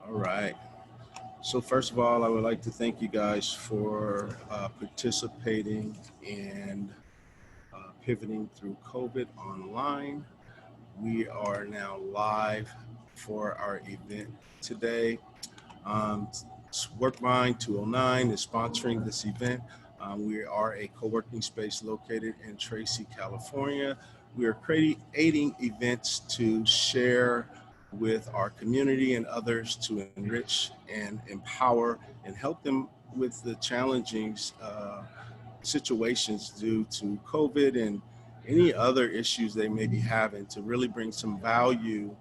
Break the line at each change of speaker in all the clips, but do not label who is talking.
All right. So first of all, I would like to thank you guys for participating and pivoting through COVID online. We are now live for our event today. Um, Workmind 209 is sponsoring this event. We are a co-working space located in Tracy, California. We are creating events to share with our community and others to enrich and empower and help them with the challenging situations due to COVID and any other issues they may be having to really bring some value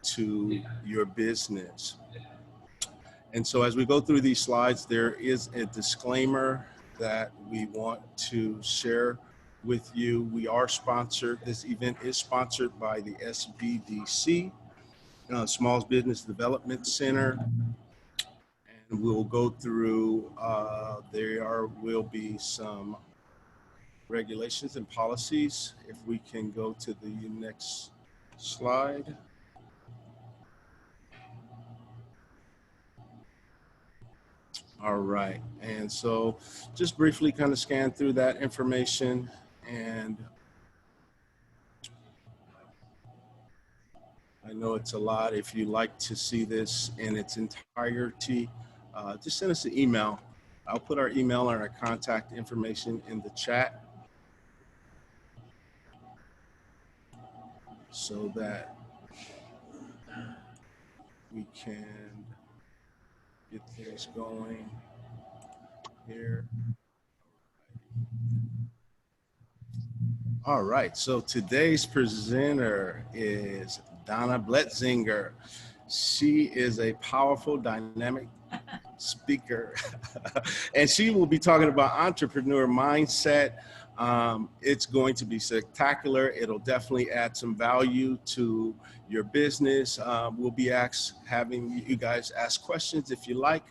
to your business. And so as we go through these slides, there is a disclaimer that we want to share with you. We are sponsored, this event is sponsored by the SBDC, Small Business Development Center. And we'll go through, will be some regulations and policies. If we can go to the next slide. All right, and so just briefly kind of scan through that information, and I know it's a lot. If you'd like to see this in its entirety, just send us an email. I'll put our email and our contact information in the chat so that we can get things going here. All right, so today's presenter is Donna Bletzinger. She is a powerful, dynamic speaker, and she will be talking about entrepreneur mindset. It's going to be spectacular. It'll definitely add some value to your business. We'll be having you guys ask questions if you like.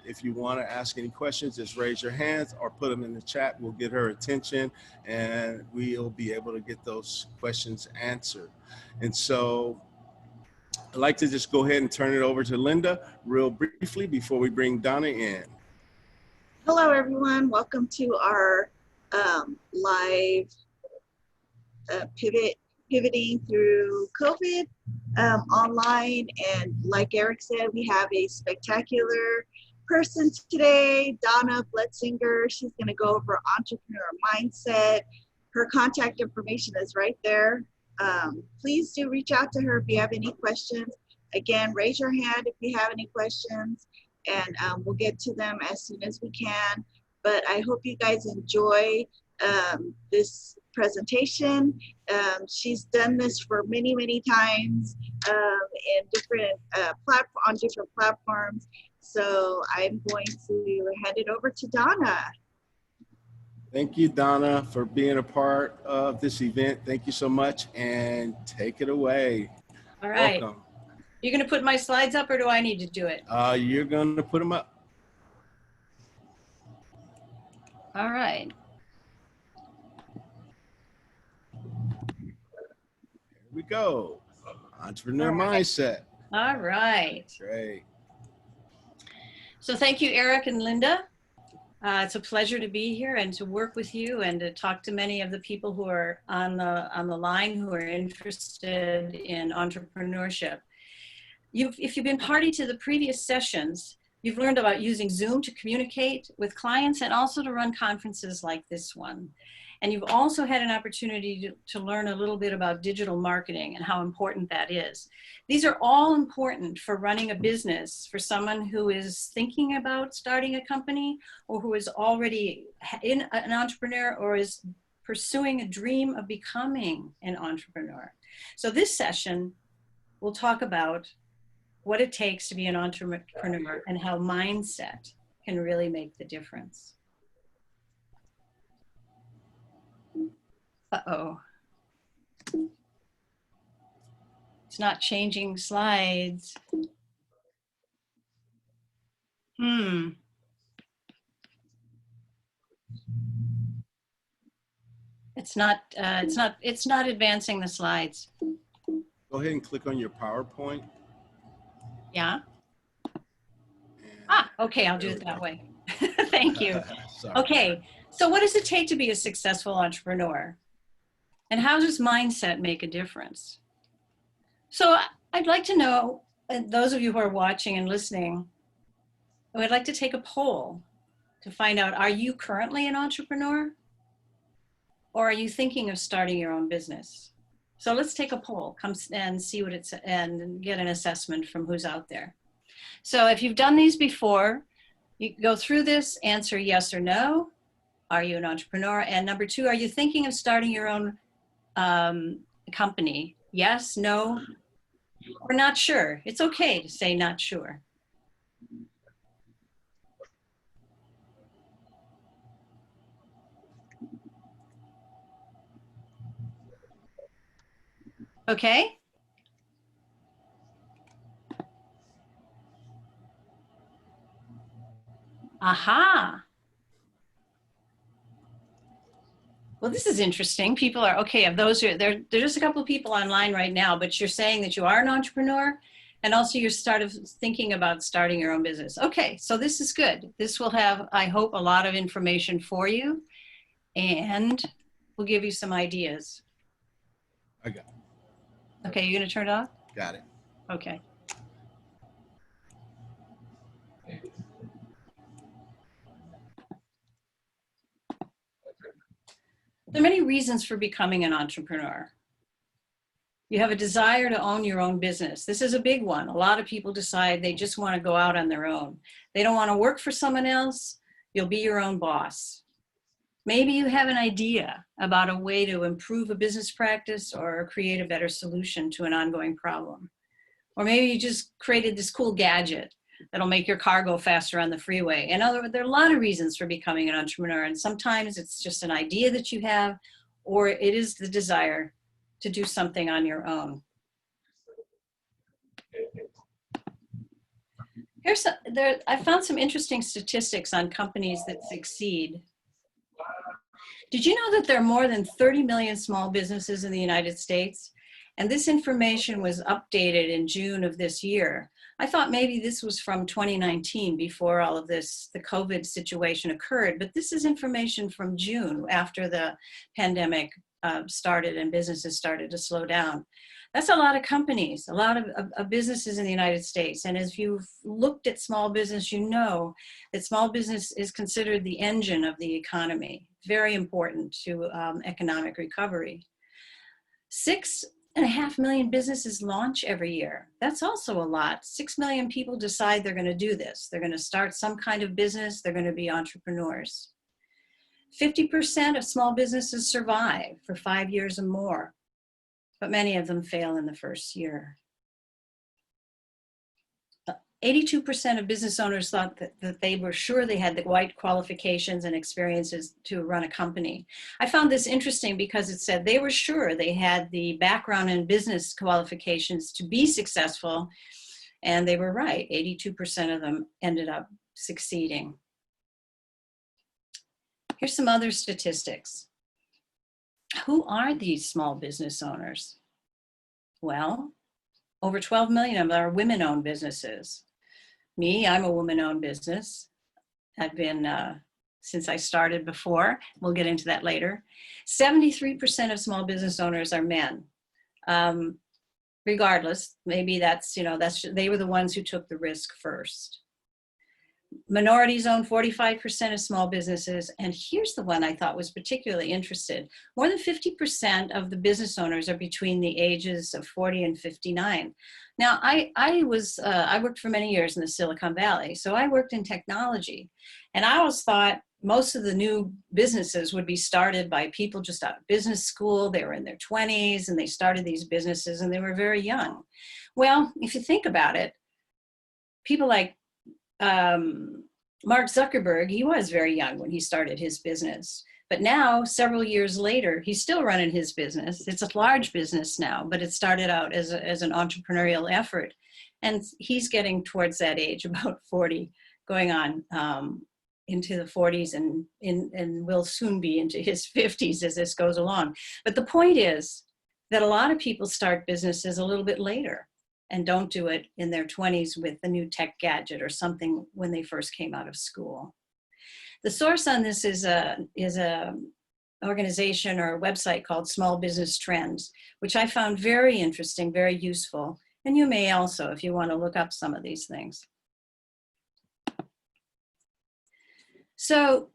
If you want to ask any questions, just raise your hands or put them in the chat. We'll get her attention and we'll be able to get those questions answered. And so I'd like to just go ahead and turn it over to Linda real briefly before we bring Donna in.
Hello, everyone. Welcome to our live pivoting through COVID online. And like Eric said, we have a spectacular person today, Donna Bletzinger. She's going to go over entrepreneur mindset. Her contact information is right there. Please do reach out to her if you have any questions. Again, raise your hand if you have any questions, and we'll get to them as soon as we can. But I hope you guys enjoy this presentation. She's done this for many, many times in different on different platforms. So I'm going to hand it over to Donna.
Thank you, Donna, for being a part of this event. Thank you so much, and take it away.
All right.
Welcome.
You're going to put my slides up, or do I need to do it?
You're going to put them up.
All right.
Here we go. Entrepreneur mindset.
All right.
Great.
So thank you, Eric and Linda. It's a pleasure to be here and to work with you and to talk to many of the people who are on the line who are interested in entrepreneurship. If you've been party to the previous sessions, you've learned about using Zoom to communicate with clients and also to run conferences like this one. And you've also had an opportunity to learn a little bit about digital marketing and how important that is. These are all important for running a business for someone who is thinking about starting a company or who is already an entrepreneur or is pursuing a dream of becoming an entrepreneur. So this session, we'll talk about what it takes to be an entrepreneur and how mindset can really make the difference. Uh-oh. It's not changing slides. It's not advancing the slides.
Go ahead and click on your PowerPoint.
Yeah. Ah, okay, I'll do it that way. Thank you.
Sorry.
Okay, so what does it take to be a successful entrepreneur? And how does mindset make a difference? So I'd like to know, those of you who are watching and listening, I would like to take a poll to find out, are you currently an entrepreneur? Or are you thinking of starting your own business? So let's take a poll, come and see what it's, and get an assessment from who's out there. So if you've done these before, you go through this, answer yes or no. Are you an entrepreneur? And number two, are you thinking of starting your own company? Yes, no, or not sure. It's okay to say not sure. Okay? Aha. Well, this is interesting. People are, okay, of those who, there's just a couple of people online right now, but you're saying that you are an entrepreneur and also you're thinking about starting your own business. Okay, so this is good. This will have, I hope, a lot of information for you and we'll give you some ideas.
I got it.
Okay, you're gonna turn it off?
Got it.
Okay. There are many reasons for becoming an entrepreneur. You have a desire to own your own business. This is a big one. A lot of people decide they just want to go out on their own. They don't want to work for someone else. You'll be your own boss. Maybe you have an idea about a way to improve a business practice or create a better solution to an ongoing problem. Or maybe you just created this cool gadget that'll make your car go faster on the freeway. And there are a lot of reasons for becoming an entrepreneur. And sometimes it's just an idea that you have, or it is the desire to do something on your own. I found some interesting statistics on companies that succeed. Did you know that there are more than 30 million small businesses in the United States? And this information was updated in June of this year. I thought maybe this was from 2019 before all of this, the COVID situation occurred, but this is information from June after the pandemic started and businesses started to slow down. That's a lot of companies, a lot of businesses in the United States. And as you've looked at small business, you know that small business is considered the engine of the economy, very important to economic recovery. 6.5 million businesses launch every year. That's also a lot. 6 million people decide they're going to do this. They're going to start some kind of business. They're going to be entrepreneurs. 50% of small businesses survive for 5 years or more, but many of them fail in the first year. 82% of business owners thought that they were sure they had the right qualifications and experiences to run a company. I found this interesting because it said they were sure they had the background in business qualifications to be successful, and they were right. 82% of them ended up succeeding. Here's some other statistics. Who are these small business owners? Well, over 12 million of them are women-owned businesses. Me, I'm a woman-owned business. I've been, since I started before, we'll get into that later. 73% of small business owners are men. Regardless, maybe that's, they were the ones who took the risk first. Minorities own 45% of small businesses. And here's the one I thought was particularly interesting. More than 50% of the business owners are between the ages of 40 and 59. Now, I worked for many years in the Silicon Valley, so I worked in technology. And I always thought most of the new businesses would be started by people just out of business school. They were in their 20s and they started these businesses and they were very young. Well, if you think about it, people like Mark Zuckerberg, he was very young when he started his business. But now, several years later, he's still running his business. It's a large business now, but it started out as an entrepreneurial effort. And he's getting towards that age, about 40, going on into the 40s and will soon be into his 50s as this goes along. But the point is that a lot of people start businesses a little bit later. and don't do it in their 20s with a new tech gadget or something when they first came out of school. The source on this is a organization or a website called Small Business Trends, which I found very interesting, very useful. And you may also, if you want to look up some of these things. So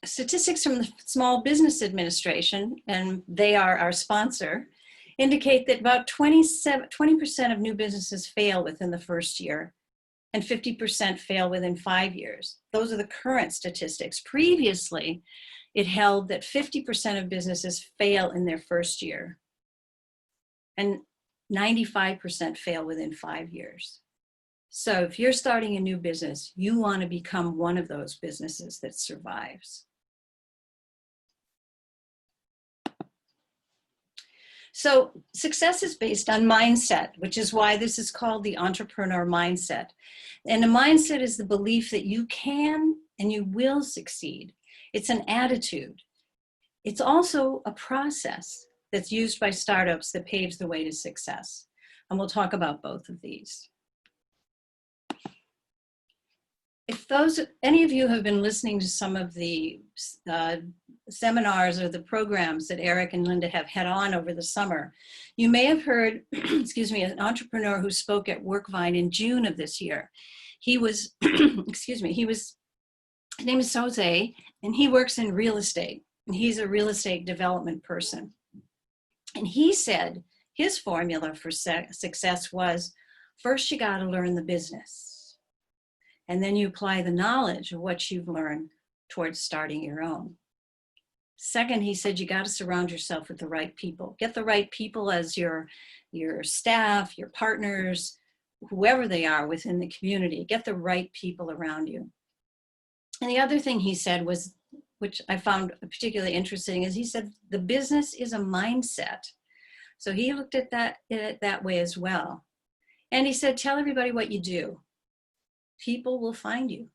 statistics from the Small Business Administration, and they are our sponsor, indicate that about 20% of new businesses fail within the first year, and 50% fail within 5 years. Those are the current statistics. Previously, it held that 50% of businesses fail in their first year, and 95% fail within 5 years. So if you're starting a new business, you want to become one of those businesses that survives. So success is based on mindset, which is why this is called the entrepreneur mindset. And a mindset is the belief that you can and you will succeed. It's an attitude. It's also a process that's used by startups that paves the way to success. And we'll talk about both of these. If any of you have been listening to some of the seminars or the programs that Eric and Linda have had on over the summer, you may have heard, excuse me, an entrepreneur who spoke at Workvine in June of this year. He was, excuse me, his name is Jose, and he works in real estate, and he's a real estate development person. And he said his formula for success was, first you got to learn the business. And then you apply the knowledge of what you've learned towards starting your own. Second, he said, you got to surround yourself with the right people. Get the right people as your staff, your partners, whoever they are within the community. Get the right people around you. And the other thing he said was, which I found particularly interesting, is he said, the business is a mindset. So he looked at that way as well. And he said, tell everybody what you do. People will find you.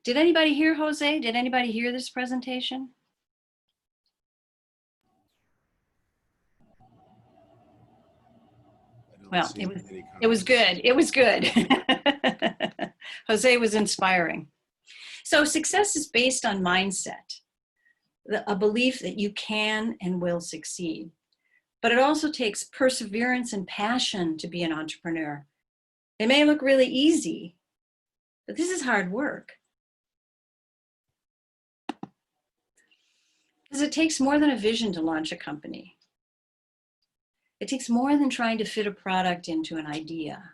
Did anybody hear Jose? Did anybody hear this presentation? Well, it was good. It was good. Jose was inspiring. So success is based on mindset, a belief that you can and will succeed. But it also takes perseverance and passion to be an entrepreneur. It may look really easy, but this is hard work. Because it takes more than a vision to launch a company. It takes more than trying to fit a product into an idea.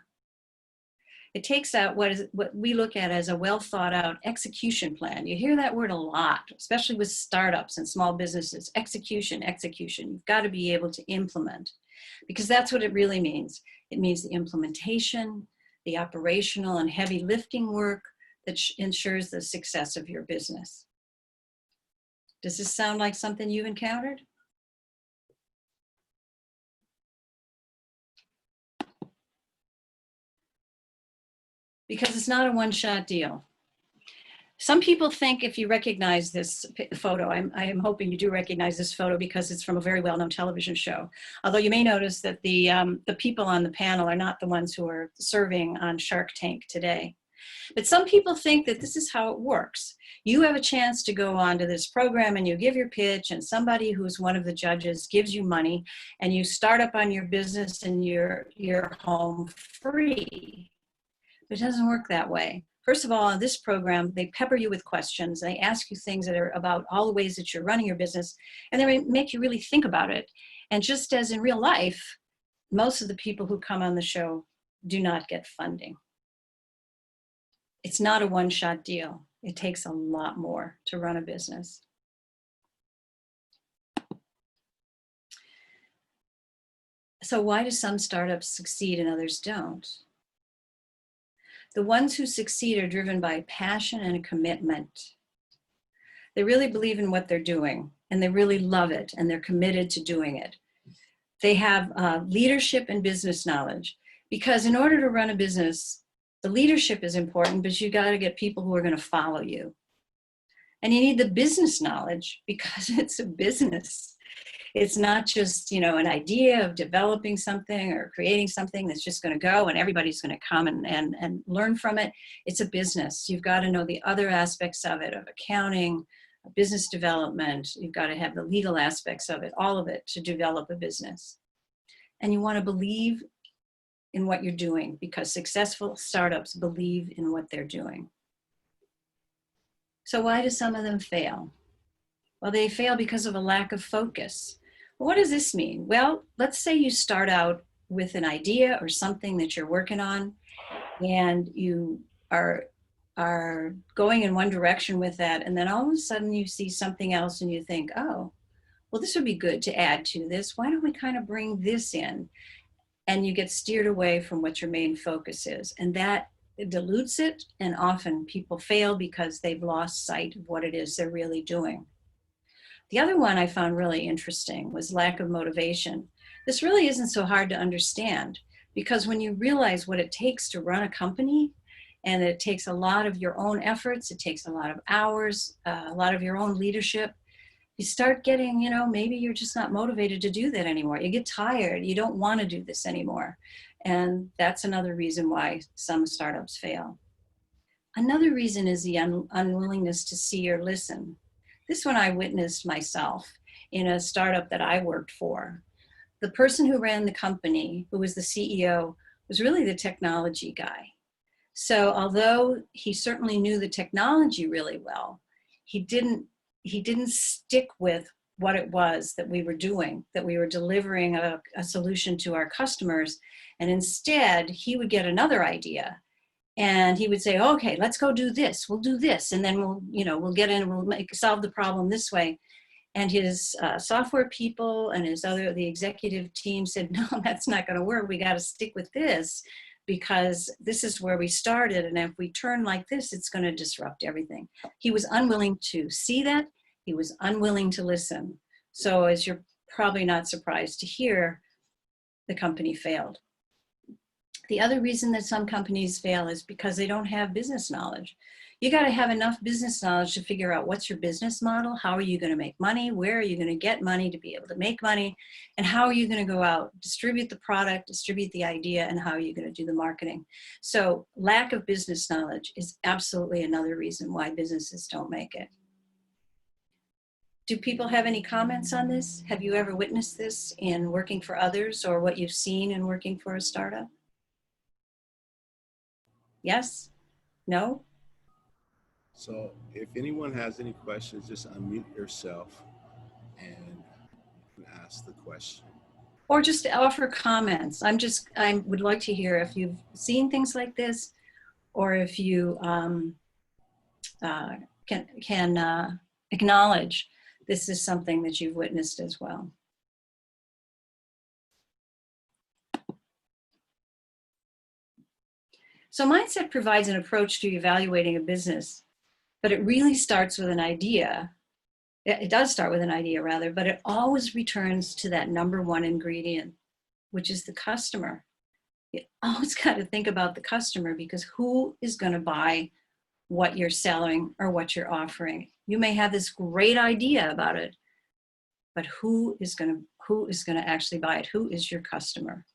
It takes out what we look at as a well thought out execution plan. You hear that word a lot, especially with startups and small businesses. Execution, execution. You've got to be able to implement, because that's what it really means. It means the implementation, the operational and heavy lifting work that ensures the success of your business. Does this sound like something you've encountered? Because it's not a one-shot deal. Some people think, if you recognize this photo, I am hoping you do recognize this photo because it's from a very well-known television show. Although you may notice that the people on the panel are not the ones who are serving on Shark Tank today. But some people think that this is how it works. You have a chance to go on to this program and you give your pitch, and somebody who's one of the judges gives you money, and you start up on your business and you're home free. But it doesn't work that way. First of all, in this program, they pepper you with questions. They ask you things that are about all the ways that you're running your business, and they make you really think about it. And just as in real life, most of the people who come on the show do not get funding. It's not a one-shot deal. It takes a lot more to run a business. So why do some startups succeed and others don't? The ones who succeed are driven by passion and a commitment. They really believe in what they're doing, and they really love it, and they're committed to doing it. They have leadership and business knowledge, because in order to run a business, the leadership is important, but you got to get people who are going to follow you. And you need the business knowledge because it's a business. It's not just, you know, an idea of developing something or creating something that's just going to go and everybody's going to come and learn from it. It's a business. You've got to know the other aspects of it, of accounting, business development. You've got to have the legal aspects of it, all of it, to develop a business. And you want to believe in what you're doing, because successful startups believe in what they're doing. So why do some of them fail? Well, they fail because of a lack of focus. What does this mean? Well, let's say you start out with an idea or something that you're working on, and you are going in one direction with that, and then all of a sudden you see something else and you think, oh, well, this would be good to add to this. Why don't we kind of bring this in? And you get steered away from what your main focus is. And that dilutes it, and often people fail because they've lost sight of what it is they're really doing. The other one I found really interesting was lack of motivation. This really isn't so hard to understand, because when you realize what it takes to run a company, and it takes a lot of your own efforts, it takes a lot of hours, a lot of your own leadership, you start getting, you know, maybe you're just not motivated to do that anymore. You get tired. You don't want to do this anymore. And that's another reason why some startups fail. Another reason is the unwillingness to see or listen. This one I witnessed myself in a startup that I worked for. The person who ran the company, who was the CEO, was really the technology guy. So although he certainly knew the technology really well, he didn't stick with what it was that we were doing, that we were delivering a solution to our customers. And instead, he would get another idea and he would say, okay, let's go do this. We'll do this. And then we'll get in and we'll solve the problem this way. And his software people and the executive team said, no, that's not going to work. We got to stick with this, because this is where we started. And if we turn like this, it's going to disrupt everything. He was unwilling to see that. He was unwilling to listen. So as you're probably not surprised to hear, the company failed. The other reason that some companies fail is because they don't have business knowledge. You got to have enough business knowledge to figure out what's your business model, how are you going to make money, where are you going to get money to be able to make money, and how are you going to go out, distribute the product, distribute the idea, and how are you going to do the marketing. So lack of business knowledge is absolutely another reason why businesses don't make it. Do people have any comments on this? Have you ever witnessed this in working for others, or what you've seen in working for a startup? Yes? No?
So if anyone has any questions, just unmute yourself and you can ask the question.
Or just offer comments. I would like to hear if you've seen things like this, or if you can acknowledge this is something that you've witnessed as well. So mindset provides an approach to evaluating a business, but it really starts with an idea. It does start with an idea rather, but it always returns to that number one ingredient, which is the customer. You always got to think about the customer, because who is going to buy what you're selling or what you're offering? You may have this great idea about it, but who is going to actually buy it? Who is your customer?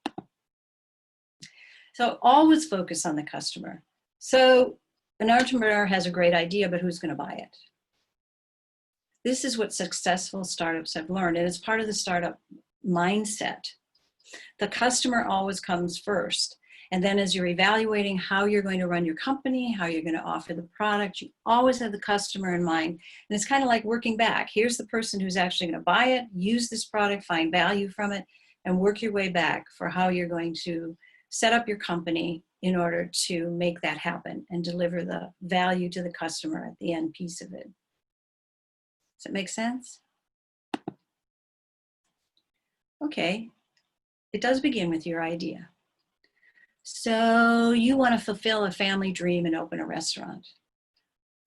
So always focus on the customer. So an entrepreneur has a great idea, but who's going to buy it? This is what successful startups have learned, and it's part of the startup mindset. The customer always comes first. And then as you're evaluating how you're going to run your company, how you're going to offer the product, you always have the customer in mind. And it's kind of like working back. Here's the person who's actually going to buy it, use this product, find value from it, and work your way back for how you're going to set up your company in order to make that happen and deliver the value to the customer at the end piece of it. Does that make sense? Okay, it does begin with your idea. So you want to fulfill a family dream and open a restaurant.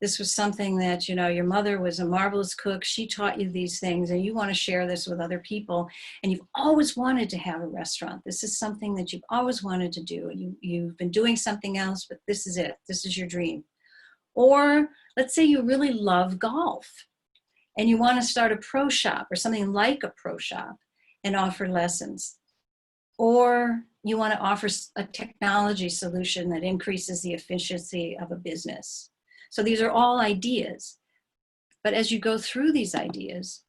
This was something that, your mother was a marvelous cook. She taught you these things, and you want to share this with other people. And you've always wanted to have a restaurant. This is something that you've always wanted to do. You've been doing something else, but this is it. This is your dream. Or let's say you really love golf, and you want to start a pro shop or something like a pro shop and offer lessons. Or you want to offer a technology solution that increases the efficiency of a business. So these are all ideas. But as you go through these ideas,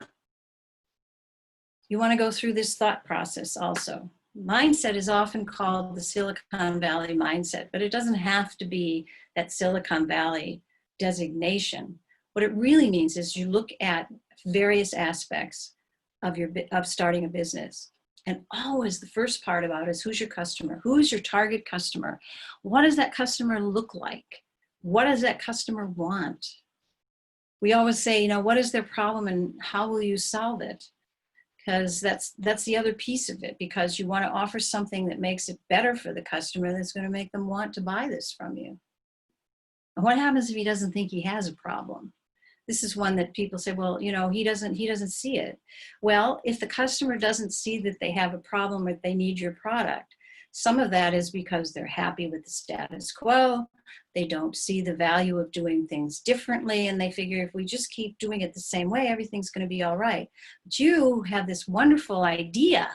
you want to go through this thought process also. Mindset is often called the Silicon Valley mindset, but it doesn't have to be that Silicon Valley designation. What it really means is you look at various aspects of starting a business. And always the first part about it is, who's your customer? Who's your target customer? What does that customer look like? What does that customer want? We always say, you know, what is their problem and how will you solve it? Because that's the other piece of it, because you want to offer something that makes it better for the customer, that's going to make them want to buy this from you. And what happens if he doesn't think he has a problem? This is one that people say, well, you know, he doesn't see it. Well, if the customer doesn't see that they have a problem or they need your product, some of that is because they're happy with the status quo. They don't see the value of doing things differently, and they figure if we just keep doing it the same way, everything's going to be all right. But you have this wonderful idea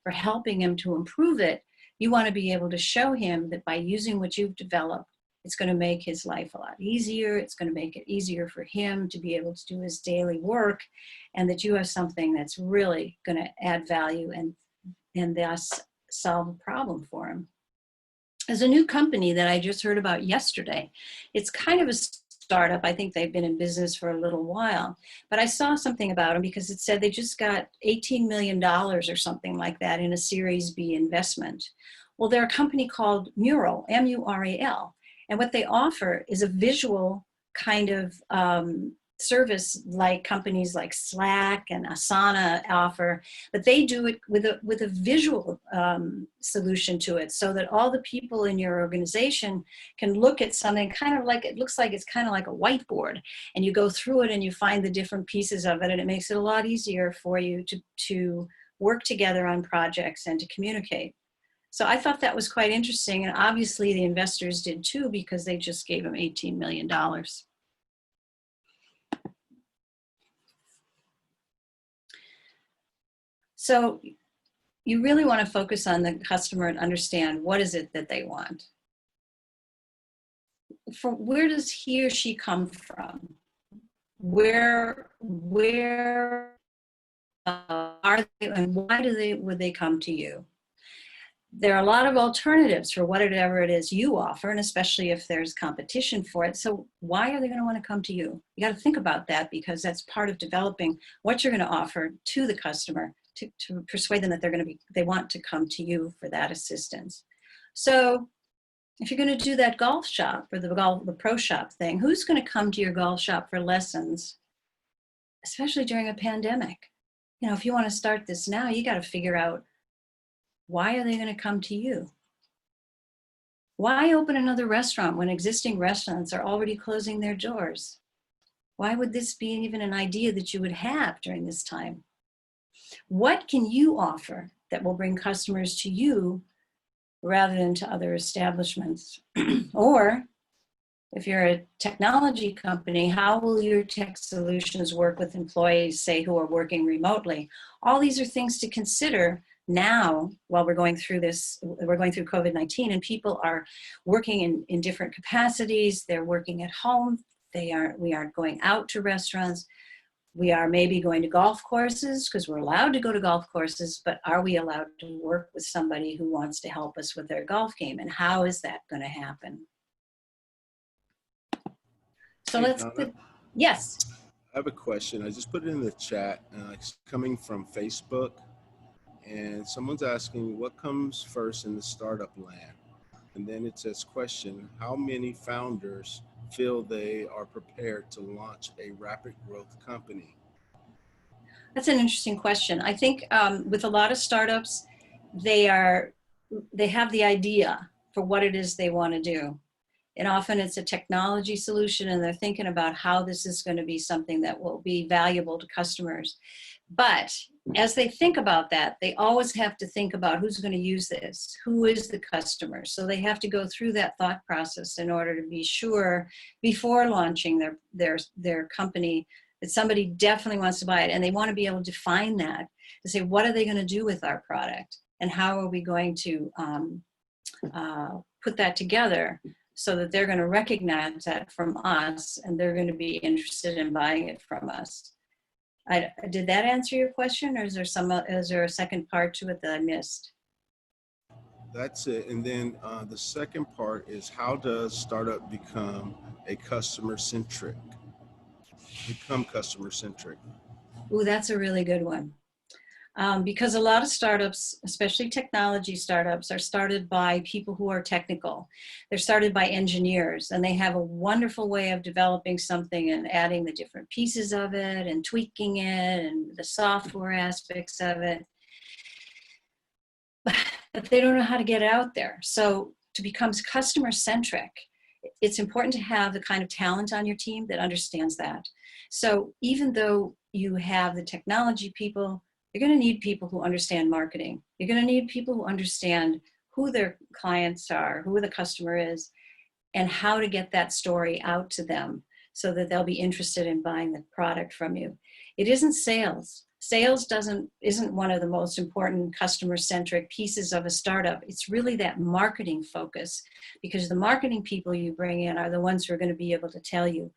for helping him to improve it. You want to be able to show him that by using what you've developed, it's going to make his life a lot easier. It's going to make it easier for him to be able to do his daily work, and that you have something that's really going to add value and thus solve a problem for him. There's a new company that I just heard about yesterday. It's kind of a startup. I think they've been in business for a little while, but I saw something about them because it said they just got $18 million or something like that in a Series B investment. Well, they're a company called Mural, M-U-R-A-L. And what they offer is a visual kind of service like companies like Slack and Asana offer, but they do it with a visual solution to it, so that all the people in your organization can look at something kind of like, it looks like it's kind of like a whiteboard, and you go through it and you find the different pieces of it, and it makes it a lot easier for you to work together on projects and to communicate. So I thought that was quite interesting, and obviously the investors did too, because they just gave them $18 million. So you really want to focus on the customer and understand, what is it that they want? Where does he or she come from? Where are they, and why would they come to you? There are a lot of alternatives for whatever it is you offer, and especially if there's competition for it. So why are they going to want to come to you? You got to think about that, because that's part of developing what you're going to offer to the customer to persuade them that they want to come to you for that assistance. So if you're going to do that golf shop or the pro shop thing, who's going to come to your golf shop for lessons, especially during a pandemic? You know, if you want to start this now, you got to figure out, why are they going to come to you? Why open another restaurant when existing restaurants are already closing their doors? Why would this be even an idea that you would have during this time? What can you offer that will bring customers to you rather than to other establishments? Or if you're a technology company, how will your tech solutions work with employees, say, who are working remotely? All these are things to consider now while we're going through COVID-19, and people are working in different capacities. They're working at home. We aren't going out to restaurants. We are maybe going to golf courses because we're allowed to go to golf courses, but are we allowed to work with somebody who wants to help us with their golf game? And how is that going to happen? So
Hey, Donna,
yes.
I have a question. I just put it in the chat. It's coming from Facebook, and someone's asking, what comes first in the startup land? And then it says, question, how many founders feel they are prepared to launch a rapid growth company?
That's an interesting question. I think with a lot of startups, they have the idea for what it is they want to do. And often it's a technology solution, and they're thinking about how this is going to be something that will be valuable to customers. But as they think about that, they always have to think about who's going to use this, who is the customer. So they have to go through that thought process in order to be sure, before launching their company, that somebody definitely wants to buy it, and they want to be able to define that, to say, what are they going to do with our product, and how are we going to put that together so that they're going to recognize that from us, and they're going to be interested in buying it from us. Did that answer your question, or is there a second part to it that I missed?
That's it. And then the second part is, how does startup become customer centric?
Ooh, that's a really good one. Because a lot of startups, especially technology startups, are started by people who are technical. They're started by engineers, and they have a wonderful way of developing something and adding the different pieces of it and tweaking it and the software aspects of it. But they don't know how to get it out there. So to become customer centric, it's important to have the kind of talent on your team that understands that. So even though you have the technology people, you're going to need people who understand marketing. You're going to need people who understand who their clients are, who the customer is, and how to get that story out to them so that they'll be interested in buying the product from you. It isn't sales. Sales isn't one of the most important customer-centric pieces of a startup. It's really that marketing focus, because the marketing people you bring in are the ones who are going to be able to tell you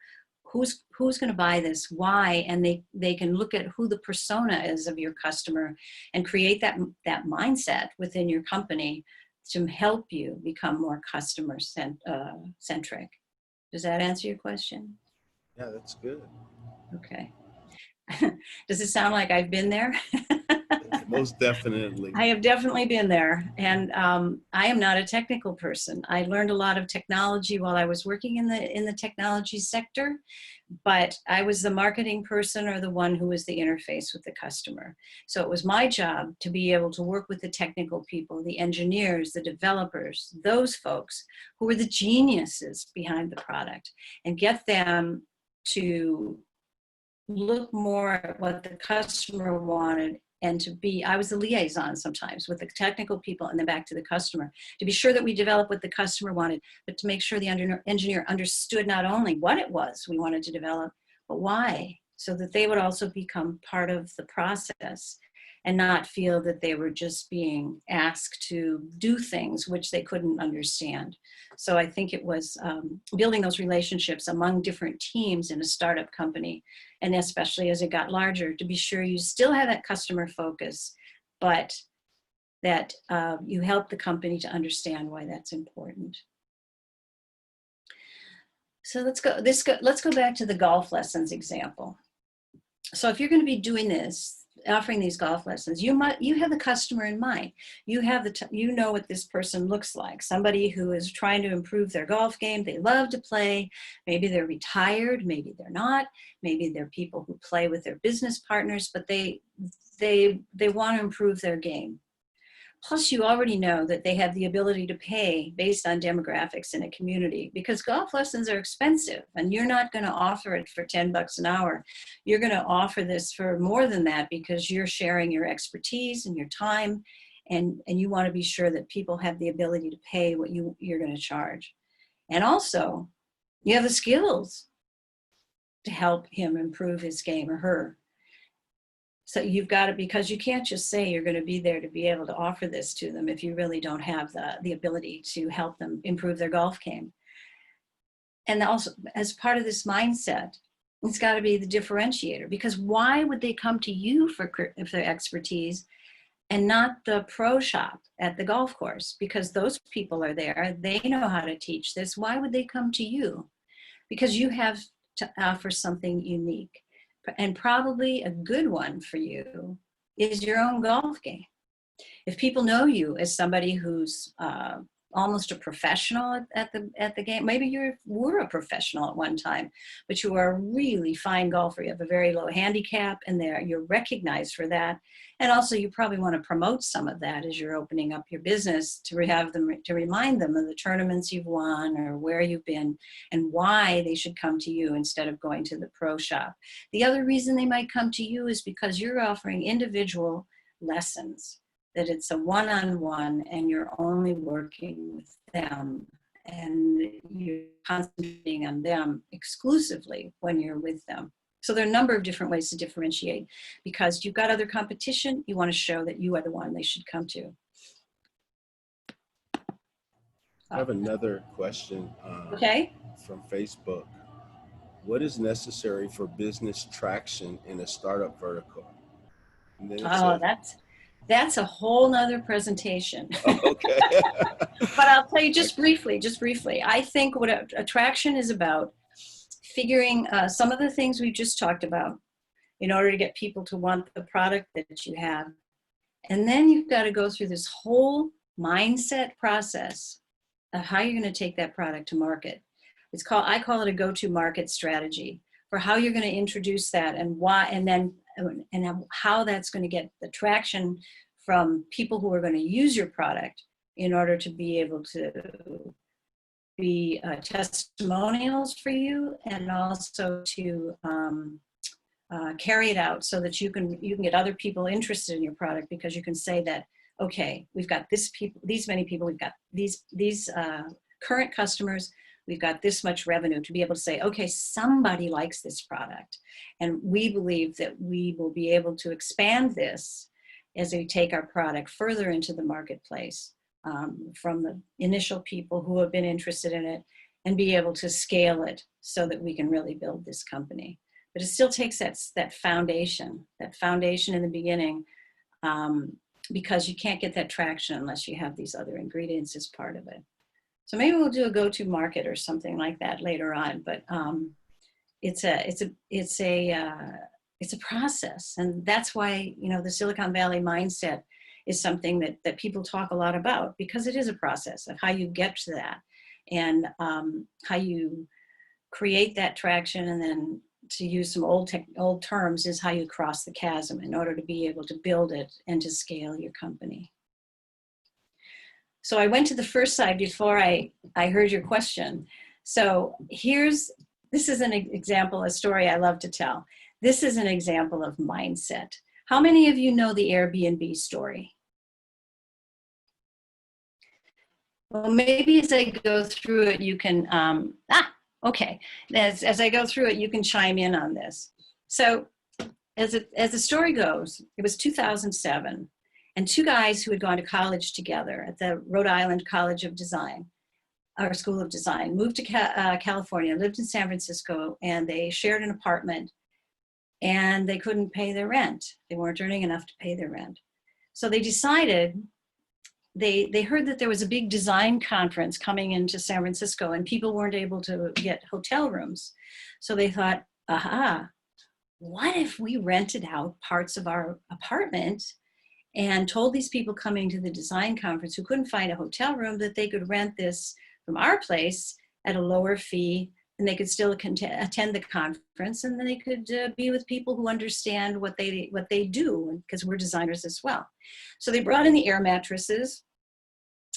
who's going to buy this, why, and they can look at who the persona is of your customer and create that mindset within your company to help you become more customer centric. Does that answer your question?
Yeah, that's good.
Okay. Does it sound like I've been there?
Most definitely.
I have definitely been there, and I am not a technical person. I learned a lot of technology while I was working in the technology sector, but I was the marketing person, or the one who was the interface with the customer. So it was my job to be able to work with the technical people, the engineers, the developers, those folks who were the geniuses behind the product, and get them to look more at what the customer wanted, and I was the liaison sometimes with the technical people and then back to the customer, to be sure that we developed what the customer wanted, but to make sure the engineer understood not only what it was we wanted to develop, but why, so that they would also become part of the process and not feel that they were just being asked to do things which they couldn't understand. So I think it was building those relationships among different teams in a startup company, and especially as it got larger, to be sure you still have that customer focus, but that you help the company to understand why that's important. So let's go back to the golf lessons example. So if you're going to be doing this, offering these golf lessons, you have the customer in mind. You have you know what this person looks like. Somebody who is trying to improve their golf game. They love to play. Maybe they're retired. Maybe they're not. Maybe they're people who play with their business partners, but they want to improve their game. Plus, you already know that they have the ability to pay based on demographics in a community, because golf lessons are expensive, and you're not going to offer it for $10 an hour. You're going to offer this for more than that, because you're sharing your expertise and your time, and you want to be sure that people have the ability to pay what you're going to charge. And also, you have the skills to help him improve his game, or her. So you've got to, because you can't just say you're going to be there to be able to offer this to them if you really don't have the ability to help them improve their golf game. And also, as part of this mindset, it's got to be the differentiator, because why would they come to you for their expertise and not the pro shop at the golf course? Because those people are there, they know how to teach this. Why would they come to you? Because you have to offer something unique. And probably a good one for you is your own golf game. If people know you as somebody who's almost a professional at the game, maybe you were a professional at one time, but you are a really fine golfer. You have a very low handicap, and you're recognized for that. And also, you probably want to promote some of that as you're opening up your business, to remind them of the tournaments you've won or where you've been and why they should come to you instead of going to the pro shop. The other reason they might come to you is because you're offering individual lessons, that it's a one-on-one and you're only working with them and you're concentrating on them exclusively when you're with them. So there are a number of different ways to differentiate. Because you've got other competition, you want to show that you are the one they should come to.
I have another question
Okay.
from Facebook. What is necessary for business traction in a startup vertical? And then it
Oh,
says,
that's a whole nother presentation.
okay.
But I'll tell you just briefly. I think what attraction is about figuring some of the things we just talked about in order to get people to want the product that you have. And then you've got to go through this whole mindset process of how you're going to take that product to market. I call it a go-to market strategy for how you're going to introduce that and why, and how that's going to get the traction from people who are going to use your product in order to be able to be testimonials for you, and also to carry it out so that you can get other people interested in your product, because you can say that, okay, we've got these many people, we've got these current customers, we've got this much revenue, to be able to say, okay, somebody likes this product. And we believe that we will be able to expand this as we take our product further into the marketplace, from the initial people who have been interested in it, and be able to scale it so that we can really build this company. But it still takes that foundation in the beginning, because you can't get that traction unless you have these other ingredients as part of it. So maybe we'll do a go-to market or something like that later on. But it's a process, and that's why, you know, the Silicon Valley mindset is something that people talk a lot about, because it is a process of how you get to that, and how you create that traction, and then, to use some old terms, is how you cross the chasm in order to be able to build it and to scale your company. So I went to the first side before I heard your question. So this is an example, a story I love to tell. This is an example of mindset. How many of you know the Airbnb story? Well, maybe as I go through it, you can, okay. As I go through it, you can chime in on this. So as the story goes, it was 2007, and two guys who had gone to college together at the Rhode Island College of Design, or School of Design, moved to California, lived in San Francisco, and they shared an apartment, and they couldn't pay their rent. They weren't earning enough to pay their rent. So they decided, they heard that there was a big design conference coming into San Francisco, and people weren't able to get hotel rooms. So they thought, aha, what if we rented out parts of our apartment and told these people coming to the design conference who couldn't find a hotel room that they could rent this from our place at a lower fee, and they could still attend the conference, and then they could be with people who understand what they do, because we're designers as well. So they brought in the air mattresses,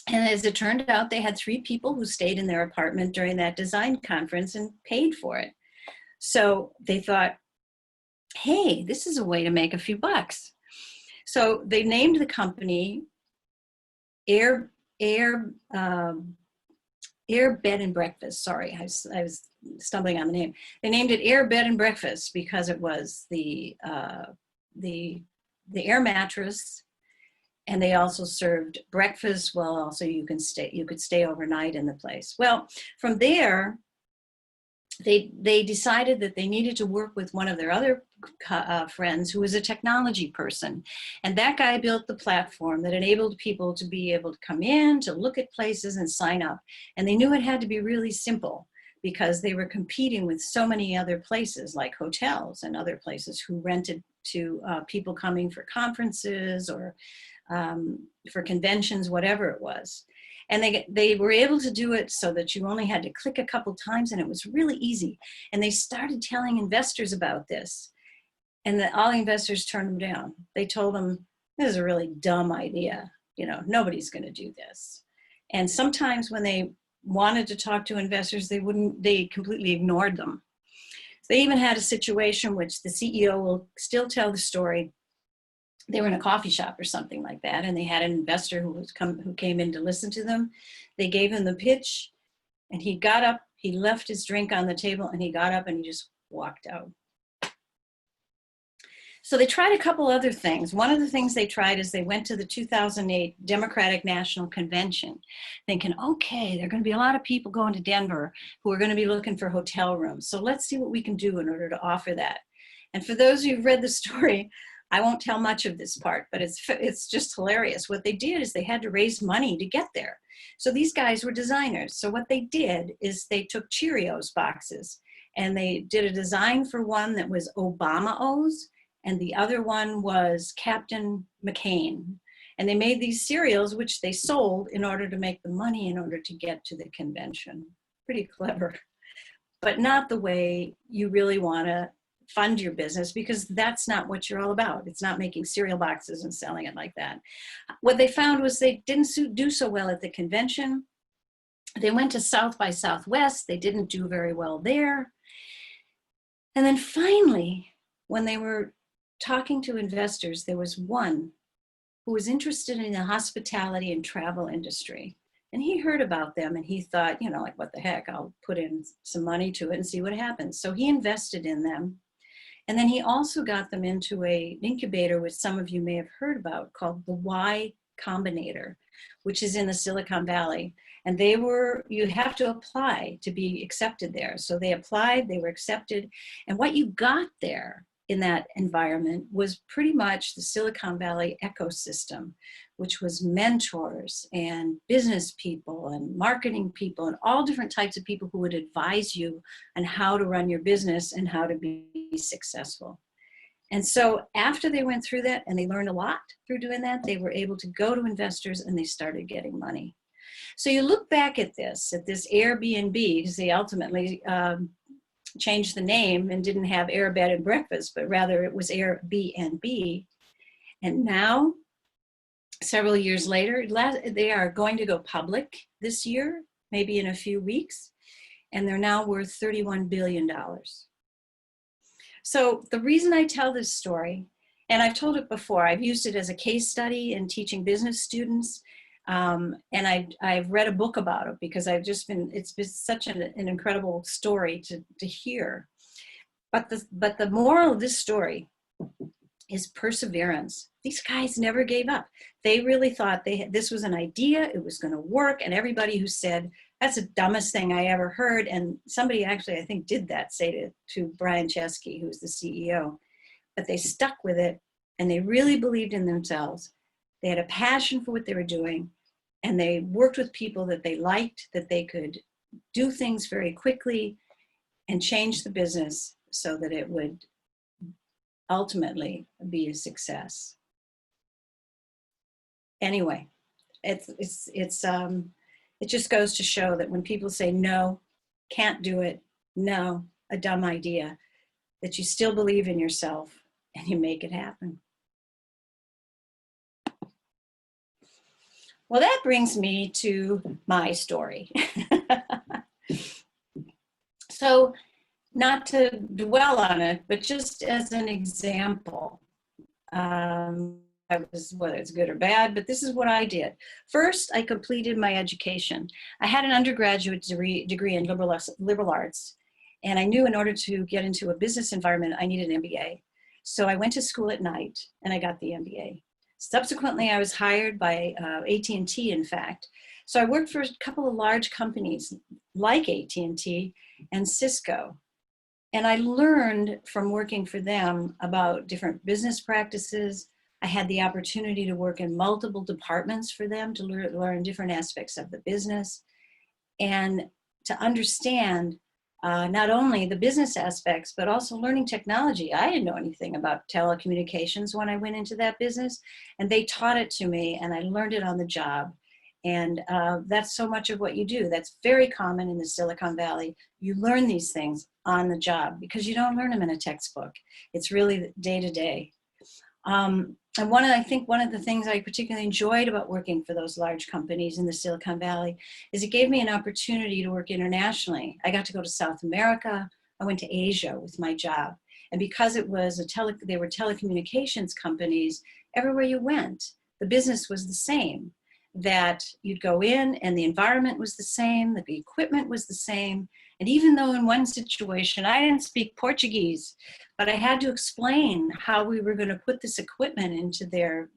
and as it turned out, they had 3 people who stayed in their apartment during that design conference and paid for it. So they thought, hey, this is a way to make a few bucks. So they named the company Air Bed and Breakfast. Sorry, I was stumbling on the name. They named it Air Bed and Breakfast because it was the air mattress, and they also served breakfast. Well, also you could stay overnight in the place. Well, from there, they decided that they needed to work with one of their other friends who was a technology person. And that guy built the platform that enabled people to be able to come in, to look at places and sign up. And they knew it had to be really simple, because they were competing with so many other places like hotels and other places who rented to people coming for conferences or for conventions, whatever it was. And they were able to do it so that you only had to click a couple times, and it was really easy. And they started telling investors about this, and all the investors turned them down. They told them, this is a really dumb idea. You know, nobody's going to do this. And sometimes when they wanted to talk to investors, they completely ignored them. They even had a situation which the CEO will still tell the story. They were in a coffee shop or something like that, and they had an investor who came in to listen to them. They gave him the pitch, and he got up, he left his drink on the table, and he got up and he just walked out. So they tried a couple other things. One of the things they tried is they went to the 2008 Democratic National Convention thinking, okay, there are going to be a lot of people going to Denver who are going to be looking for hotel rooms. So let's see what we can do in order to offer that. And for those who've read the story, I won't tell much of this part, but it's just hilarious. What they did is they had to raise money to get there. So these guys were designers. So what they did is they took Cheerios boxes and they did a design for one that was Obama-O's, and the other one was Captain McCain. And they made these cereals, which they sold in order to make the money in order to get to the convention. Pretty clever, but not the way you really want to fund your business, because that's not what you're all about. It's not making cereal boxes and selling it like that. What they found was they didn't do so well at the convention. They went to South by Southwest. They didn't do very well there. And then finally, when they were talking to investors, there was one who was interested in the hospitality and travel industry. And he heard about them and he thought, you know, like, what the heck, I'll put in some money to it and see what happens. So he invested in them. And then he also got them into an incubator, which some of you may have heard about, called the Y Combinator, which is in the Silicon Valley. And you have to apply to be accepted there. So they applied, they were accepted. And what you got there in that environment was pretty much the Silicon Valley ecosystem, which was mentors and business people and marketing people and all different types of people who would advise you on how to run your business and how to be successful. And so after they went through that and they learned a lot through doing that, they were able to go to investors and they started getting money. So you look back at this Airbnb, because they ultimately changed the name and didn't have Air, Bed, and Breakfast, but rather it was Airbnb. And now, several years later, they are going to go public this year, maybe in a few weeks, and they're now worth $31 billion. So the reason I tell this story, and I've told it before, I've used it as a case study in teaching business students, and I've read a book about it because it's been such an incredible story to hear. But the moral of this story is perseverance. These guys never gave up. They really thought this was an idea, it was going to work, and everybody who said, that's the dumbest thing I ever heard, and somebody actually, I think, did that, say to Brian Chesky, who's the CEO, but they stuck with it, and they really believed in themselves. They had a passion for what they were doing, and they worked with people that they liked, that they could do things very quickly and change the business so that it would ultimately be a success. Anyway, it just goes to show that when people say no, can't do it, no, a dumb idea, that you still believe in yourself and you make it happen. Well, that brings me to my story. So, not to dwell on it, but just as an example, whether it's good or bad, but this is what I did. First, I completed my education. I had an undergraduate degree in liberal arts, and I knew in order to get into a business environment, I needed an MBA. So I went to school at night, and I got the MBA. Subsequently, I was hired by AT&T, in fact. So I worked for a couple of large companies like AT&T and Cisco. And I learned from working for them about different business practices. I had the opportunity to work in multiple departments for them to learn different aspects of the business and to understand not only the business aspects, but also learning technology. I didn't know anything about telecommunications when I went into that business, and they taught it to me, and I learned it on the job. And that's so much of what you do. That's very common in the Silicon Valley. You learn these things on the job because you don't learn them in a textbook. It's really day to day. And I think one of the things I particularly enjoyed about working for those large companies in the Silicon Valley is it gave me an opportunity to work internationally. I got to go to South America. I went to Asia with my job. And because it was they were telecommunications companies, everywhere you went, the business was the same. That you'd go in and the environment was the same, the equipment was the same, And even though in one situation I didn't speak Portuguese, but I had to explain how we were going to put this equipment into their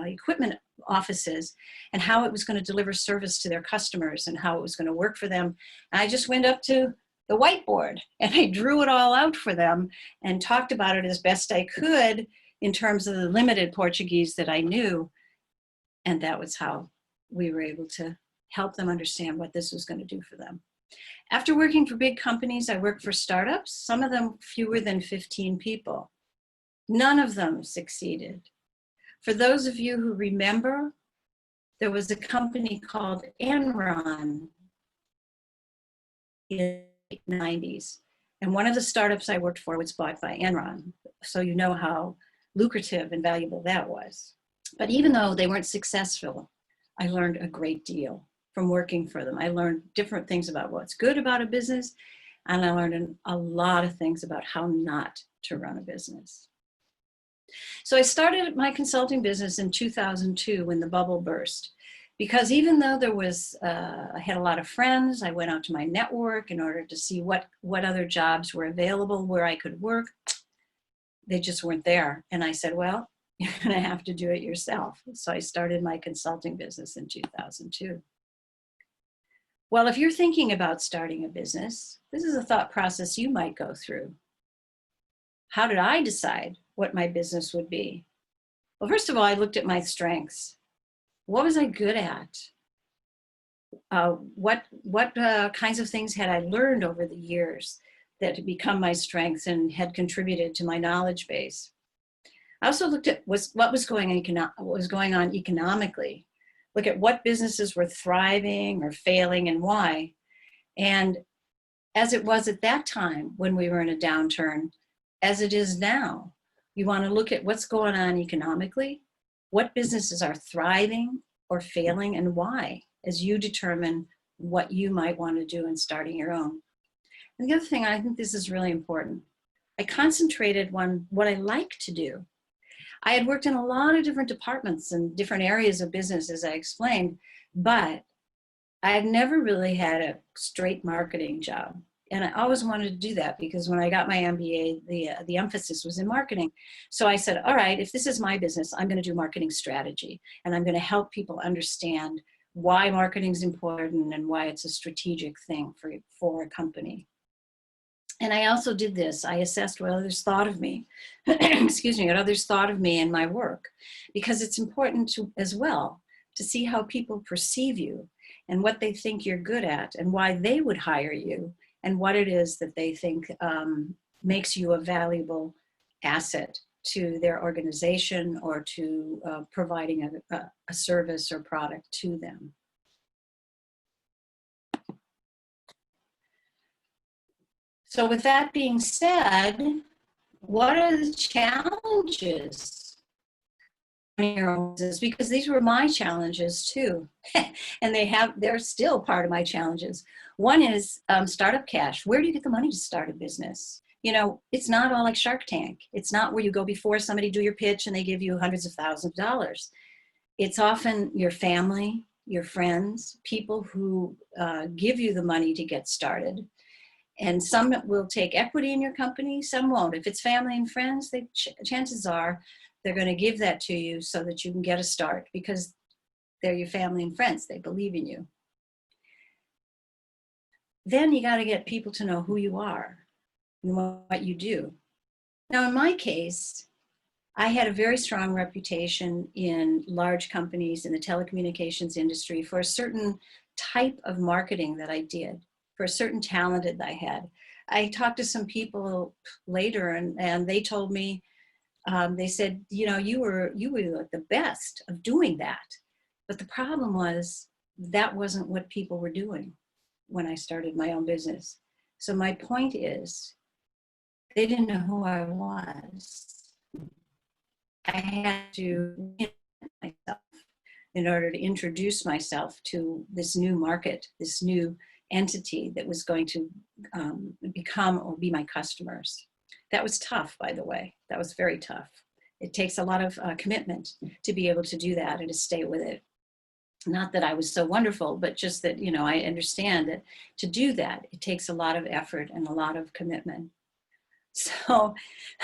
equipment offices and how it was going to deliver service to their customers and how it was going to work for them. And I just went up to the whiteboard and I drew it all out for them and talked about it as best I could in terms of the limited Portuguese that I knew. And that was how we were able to help them understand what this was going to do for them. After working for big companies, I worked for startups, some of them fewer than 15 people. None of them succeeded. For those of you who remember, there was a company called Enron in the 90s. And one of the startups I worked for was bought by Enron. So you know how lucrative and valuable that was. But even though they weren't successful, I learned a great deal from working for them. I learned different things about what's good about a business, and I learned a lot of things about how not to run a business. So I started my consulting business in 2002 when the bubble burst, because even though there was, I had a lot of friends, I went out to my network in order to see what other jobs were available where I could work. They just weren't there. And I said, well, you're gonna have to do it yourself. So I started my consulting business in 2002. Well, if you're thinking about starting a business, this is a thought process you might go through. How did I decide what my business would be? Well, first of all, I looked at my strengths. What was I good at? What kinds of things had I learned over the years that had become my strengths and had contributed to my knowledge base? I also looked at what was going on economically. Look at what businesses were thriving or failing and why. And as it was at that time when we were in a downturn, as it is now, you want to look at what's going on economically, what businesses are thriving or failing and why, as you determine what you might want to do in starting your own. And the other thing, I think this is really important. I concentrated on what I like to do. I had worked in a lot of different departments and different areas of business, as I explained, but I had never really had a straight marketing job. And I always wanted to do that because when I got my MBA, the emphasis was in marketing. So I said, all right, if this is my business, I'm going to do marketing strategy. And I'm going to help people understand why marketing is important and why it's a strategic thing for a company. And I also did this. I assessed what others thought of me, excuse me, what others thought of me and my work, because it's important as well to see how people perceive you and what they think you're good at and why they would hire you and what it is that they think makes you a valuable asset to their organization or to providing a service or product to them. So with that being said, what are the challenges in your own business? Because these were my challenges too. And they're still part of my challenges. One is startup cash. Where do you get the money to start a business? You know, it's not all like Shark Tank. It's not where you go before somebody do your pitch and they give you hundreds of thousands of dollars. It's often your family, your friends, people who give you the money to get started. And some will take equity in your company, some won't. If it's family and friends, chances are they're going to give that to you so that you can get a start because they're your family and friends. They believe in you. Then you got to get people to know who you are and what you do. Now, in my case, I had a very strong reputation in large companies in the telecommunications industry for a certain type of marketing that I did, for a certain talent that I had. I talked to some people later and they told me, they said, you know, you were like the best of doing that. But the problem was that wasn't what people were doing when I started my own business. So my point is, they didn't know who I was. I had to myself in order to introduce myself to this new market, this new entity that was going to become or be my customers. That was tough, by the way. That was very tough. It takes a lot of commitment to be able to do that and to stay with it. Not that I was so wonderful, but just that, you know, I understand that to do that, it takes a lot of effort and a lot of commitment. So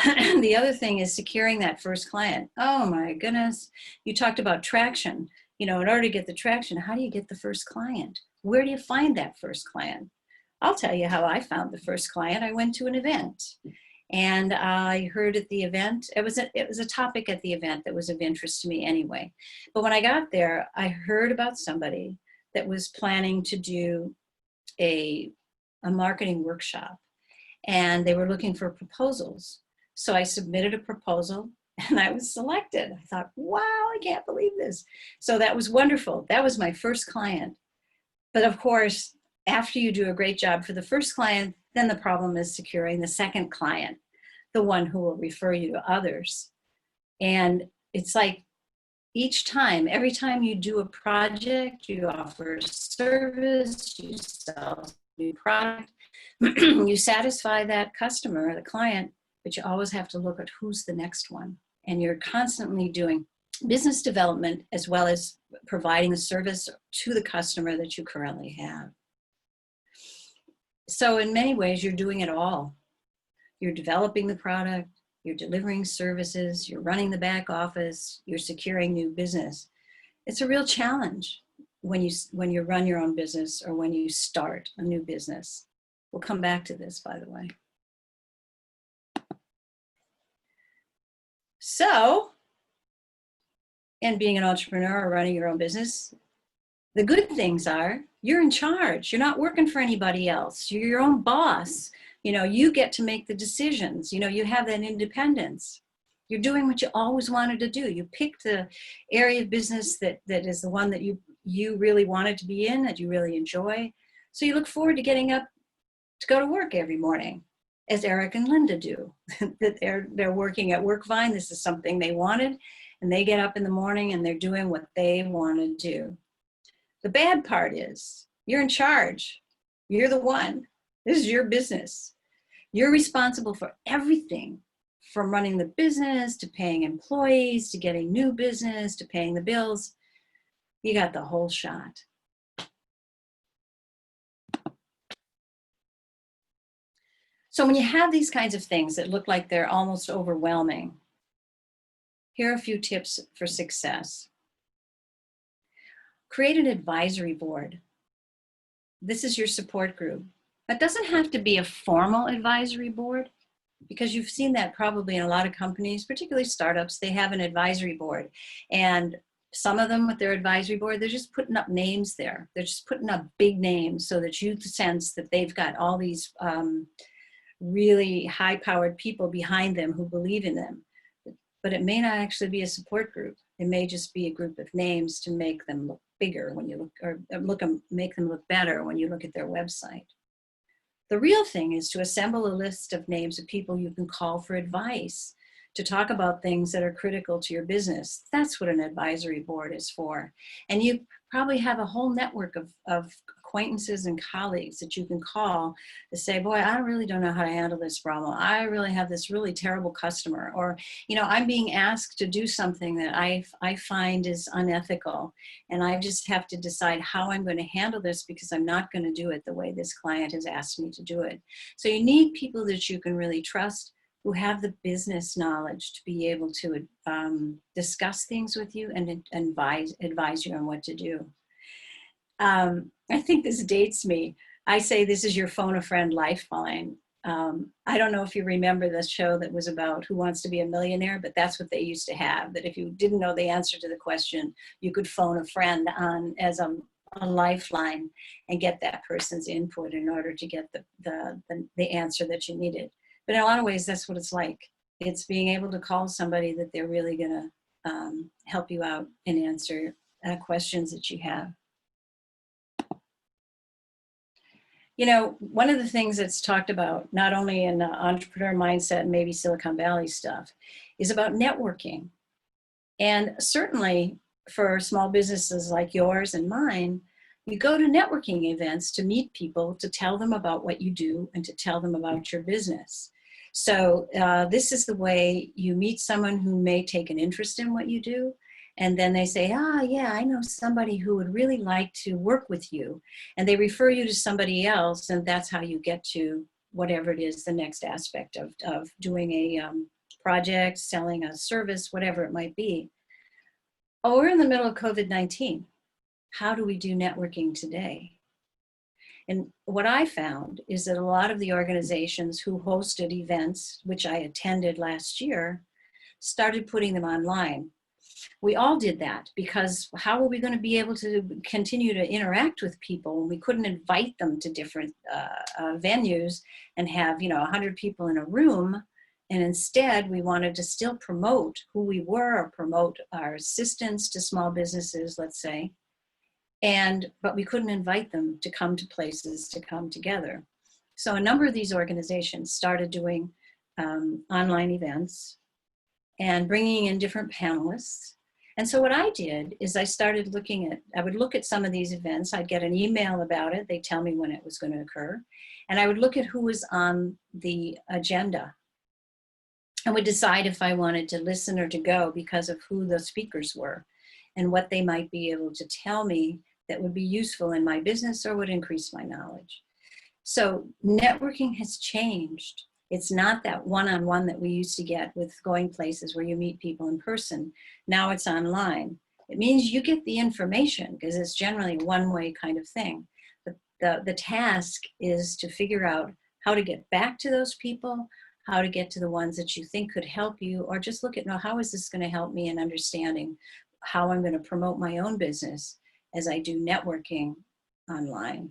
the other thing is securing that first client. Oh my goodness. You talked about traction. You know, in order to get the traction, how do you get the first client? Where do you find that first client? I'll tell you how I found the first client. I went to an event and I heard at the event, it was a topic at the event that was of interest to me anyway. But when I got there, I heard about somebody that was planning to do a marketing workshop, and they were looking for proposals. So I submitted a proposal and I was selected. I thought, wow, I can't believe this. So that was wonderful. That was my first client. But of course, after you do a great job for the first client, then the problem is securing the second client, the one who will refer you to others. And it's like each time, every time you do a project, you offer a service, you sell a new product, you satisfy that customer or the client, but you always have to look at who's the next one. And you're constantly doing business development as well as providing the service to the customer that you currently have. So in many ways, you're doing it all. You're developing the product, you're delivering services, you're running the back office, you're securing new business. It's a real challenge when you run your own business or when you start a new business. We'll come back to this, by the way. So, and being an entrepreneur or running your own business, the good things are you're in charge. You're not working for anybody else. You're your own boss. You know, you get to make the decisions. You know, you have that independence. You're doing what you always wanted to do. You picked the area of business that is the one that you really wanted to be in, that you really enjoy. So you look forward to getting up to go to work every morning, as Eric and Linda do. That they're working at Workvine. This is something they wanted, and they get up in the morning and they're doing what they want to do. The bad part is you're in charge. You're the one. This is your business. You're responsible for everything, from running the business to paying employees to getting new business to paying the bills. You got the whole shot. So when you have these kinds of things that look like they're almost overwhelming, here are a few tips for success. Create an advisory board. This is your support group. That doesn't have to be a formal advisory board, because you've seen that probably in a lot of companies, particularly startups. They have an advisory board, and some of them with their advisory board, they're just putting up names there. They're just putting up big names so that you sense that they've got all these really high-powered people behind them who believe in them. But it may not actually be a support group. It may just be a group of names to make them look bigger when you look, or make them look better when you look at their website. The real thing is to assemble a list of names of people you can call for advice, to talk about things that are critical to your business. That's what an advisory board is for. And you probably have a whole network of acquaintances and colleagues that you can call to say, boy, I really don't know how to handle this problem. I really have this really terrible customer, or, you know, I'm being asked to do something that I find is unethical, and I just have to decide how I'm going to handle this because I'm not going to do it the way this client has asked me to do it. So you need people that you can really trust, who have the business knowledge to be able to discuss things with you and advise you on what to do. I think this dates me. I say this is your phone a friend lifeline. I don't know if you remember the show that was about Who Wants to Be a Millionaire, but that's what they used to have, that if you didn't know the answer to the question, you could phone a friend on as a lifeline and get that person's input in order to get the answer that you needed. But in a lot of ways, that's what it's like. It's being able to call somebody that they're really going to help you out and answer questions that you have. You know, one of the things that's talked about, not only in entrepreneur mindset and maybe Silicon Valley stuff, is about networking. And certainly for small businesses like yours and mine, you go to networking events to meet people, to tell them about what you do and to tell them about your business. So this is the way you meet someone who may take an interest in what you do, And then they say, ah, yeah, I know somebody who would really like to work with you. And they refer you to somebody else, and that's how you get to whatever it is, the next aspect of doing a project, selling a service, whatever it might be. Oh, we're in the middle of COVID-19. How do we do networking today? And what I found is that a lot of the organizations who hosted events, which I attended last year, started putting them online. We all did that, because how were we going to be able to continue to interact with people when we couldn't invite them to different venues and have, 100 people in a room? And instead, we wanted to still promote who we were, or promote our assistance to small businesses, let's say. But we couldn't invite them to come to places to come together. So a number of these organizations started doing online events and bringing in different panelists. And so what I did is I started I would look at some of these events. I'd get an email about it. They'd tell me when it was going to occur. And I would look at who was on the agenda and would decide if I wanted to listen or to go because of who the speakers were and what they might be able to tell me that would be useful in my business or would increase my knowledge. So networking has changed. It's not that one-on-one that we used to get with going places where you meet people in person. Now it's online. It means you get the information because it's generally a one-way kind of thing. But the task is to figure out how to get back to those people, how to get to the ones that you think could help you, or just look at, how is this going to help me in understanding how I'm going to promote my own business as I do networking online.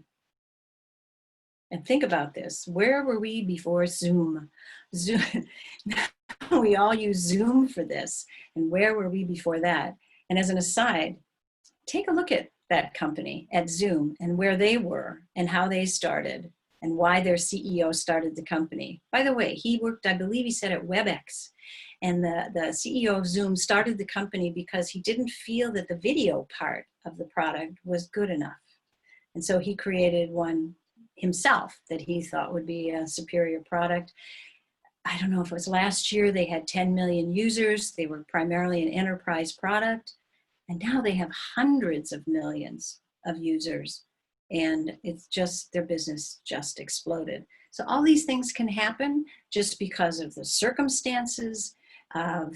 And think about this. Where were we before Zoom? We all use Zoom for this. And where were we before that? And as an aside, take a look at that company, at Zoom, and where they were and how they started and why their CEO started the company. By the way, he worked, I believe he said, at WebEx. And the CEO of Zoom started the company because he didn't feel that the video part of the product was good enough. And so he created one himself that he thought would be a superior product. I don't know if it was last year, they had 10 million users. They were primarily an enterprise product. And now they have hundreds of millions of users. And it's just, their business just exploded. So all these things can happen just because of the circumstances of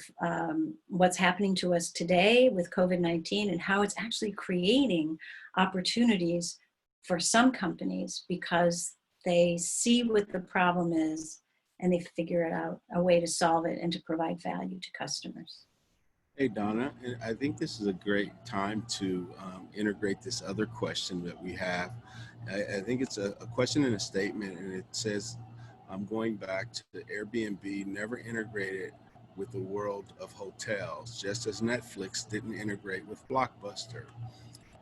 what's happening to us today with COVID-19 and how it's actually creating opportunities for some companies because they see what the problem is and they figure it out, a way to solve it and to provide value to customers.
Hey, Donna, and I think this is a great time to integrate this other question that we have. I think it's a question and a statement, and it says, I'm going back to the Airbnb, never integrated with the world of hotels, just as Netflix didn't integrate with Blockbuster.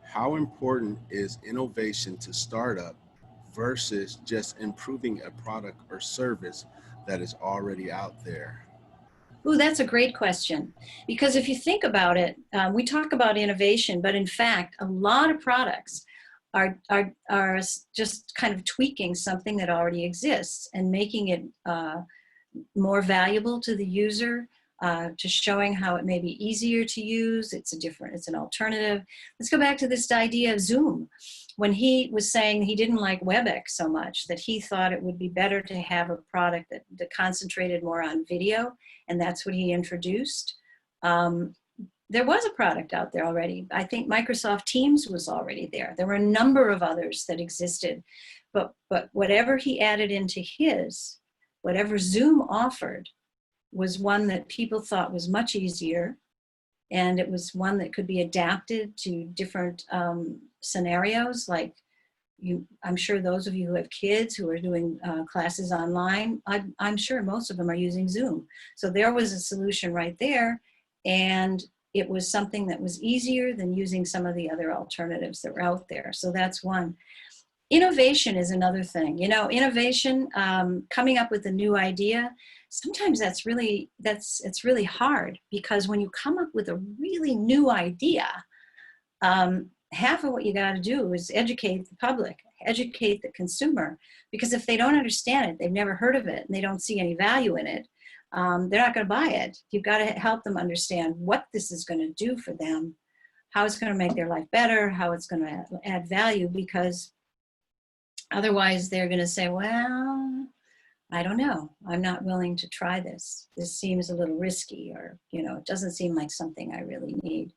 How important is innovation to startup versus just improving a product or service that is already out there?
Ooh, that's a great question. Because if you think about it, we talk about innovation, but in fact, a lot of products are just kind of tweaking something that already exists and making it more valuable to the user, to showing how it may be easier to use. It's an alternative. Let's go back to this idea of Zoom. When he was saying he didn't like WebEx so much, that he thought it would be better to have a product that concentrated more on video, and that's what he introduced. There was a product out there already. I think Microsoft Teams was already there. There were a number of others that existed, but whatever he added into his, whatever Zoom offered, was one that people thought was much easier, and it was one that could be adapted to different scenarios. Like I'm sure those of you who have kids who are doing classes online, I'm sure most of them are using Zoom. So there was a solution right there, and it was something that was easier than using some of the other alternatives that were out there. So that's one. Innovation is another thing. Innovation, coming up with a new idea, sometimes it's really hard, because when you come up with a really new idea, half of what you got to do is educate the public, educate the consumer, because if they don't understand it, they've never heard of it, and they don't see any value in it, they're not going to buy it. You've got to help them understand what this is going to do for them, how it's going to make their life better, how it's going to add value, because otherwise they're going to say, well, I don't know. I'm not willing to try this. This seems a little risky, or, you know, it doesn't seem like something I really need.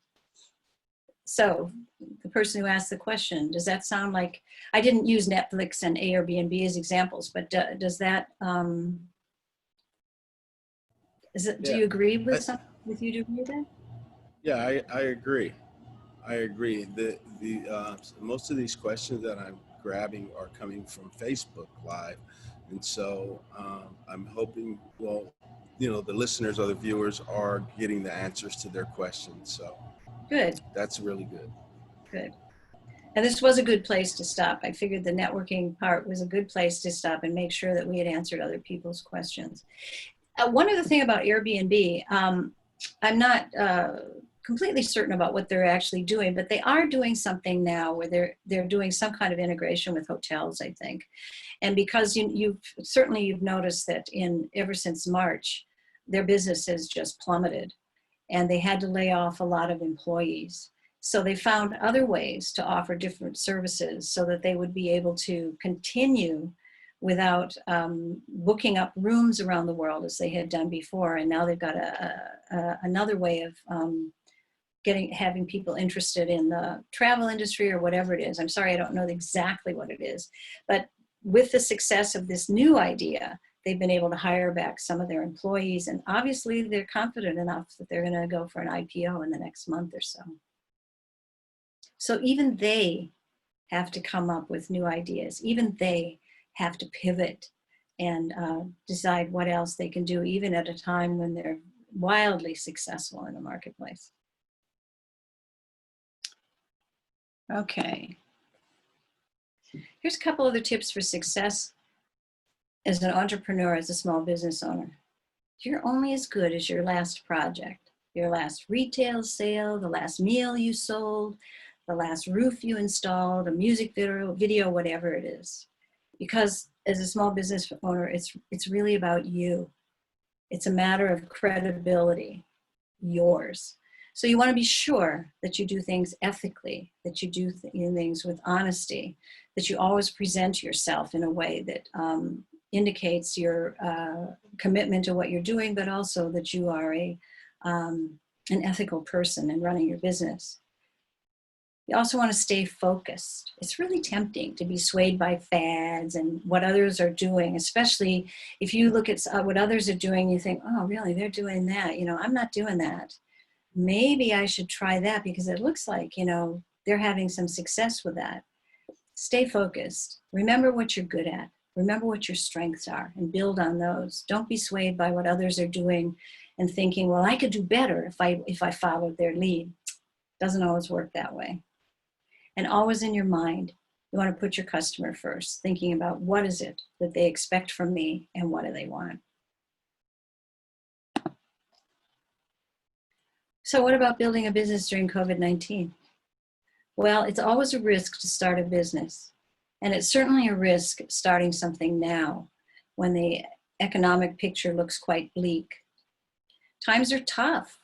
So the person who asked the question, does that sound like, I didn't use Netflix and Airbnb as examples, but does that, do you agree with something, with you? Do you agree with that?
Yeah, I agree. I agree. Most of these questions that I'm grabbing are coming from Facebook Live. And so I'm hoping, well, you know, the listeners or the viewers are getting the answers to their questions. So
good.
That's really good.
Good. And this was a good place to stop. I figured the networking part was a good place to stop and make sure that we had answered other people's questions. One other thing about Airbnb, I'm not completely certain about what they're actually doing, but they are doing something now where they're doing some kind of integration with hotels, I think. And because you've noticed that ever since March, their business has just plummeted, and they had to lay off a lot of employees. So they found other ways to offer different services so that they would be able to continue without booking up rooms around the world as they had done before. And now they've got another way of having people interested in the travel industry or whatever it is. I'm sorry, I don't know exactly what it is. But with the success of this new idea, they've been able to hire back some of their employees. And obviously they're confident enough that they're going to go for an IPO in the next month or so. So even they have to come up with new ideas. Even they have to pivot and decide what else they can do, even at a time when they're wildly successful in the marketplace. Okay. Here's a couple other tips for success as an entrepreneur, as a small business owner. You're only as good as your last project, your last retail sale, the last meal you sold, the last roof you installed, a music video, whatever it is. Because as a small business owner, it's really about you. It's a matter of credibility, yours. So you want to be sure that you do things ethically, that you do things with honesty, that you always present yourself in a way that indicates your commitment to what you're doing, but also that you are an ethical person in running your business. You also want to stay focused. It's really tempting to be swayed by fads and what others are doing, especially if you look at what others are doing, you think, oh, really, they're doing that. You know, I'm not doing that. Maybe I should try that because it looks like, you know, they're having some success with that. Stay focused. Remember what you're good at. Remember what your strengths are and build on those. Don't be swayed by what others are doing and thinking, well, I could do better if I followed their lead. Doesn't always work that way. And always in your mind, you want to put your customer first, thinking about what is it that they expect from me and what do they want. So what about building a business during COVID-19? Well, it's always a risk to start a business. And it's certainly a risk starting something now when the economic picture looks quite bleak. Times are tough.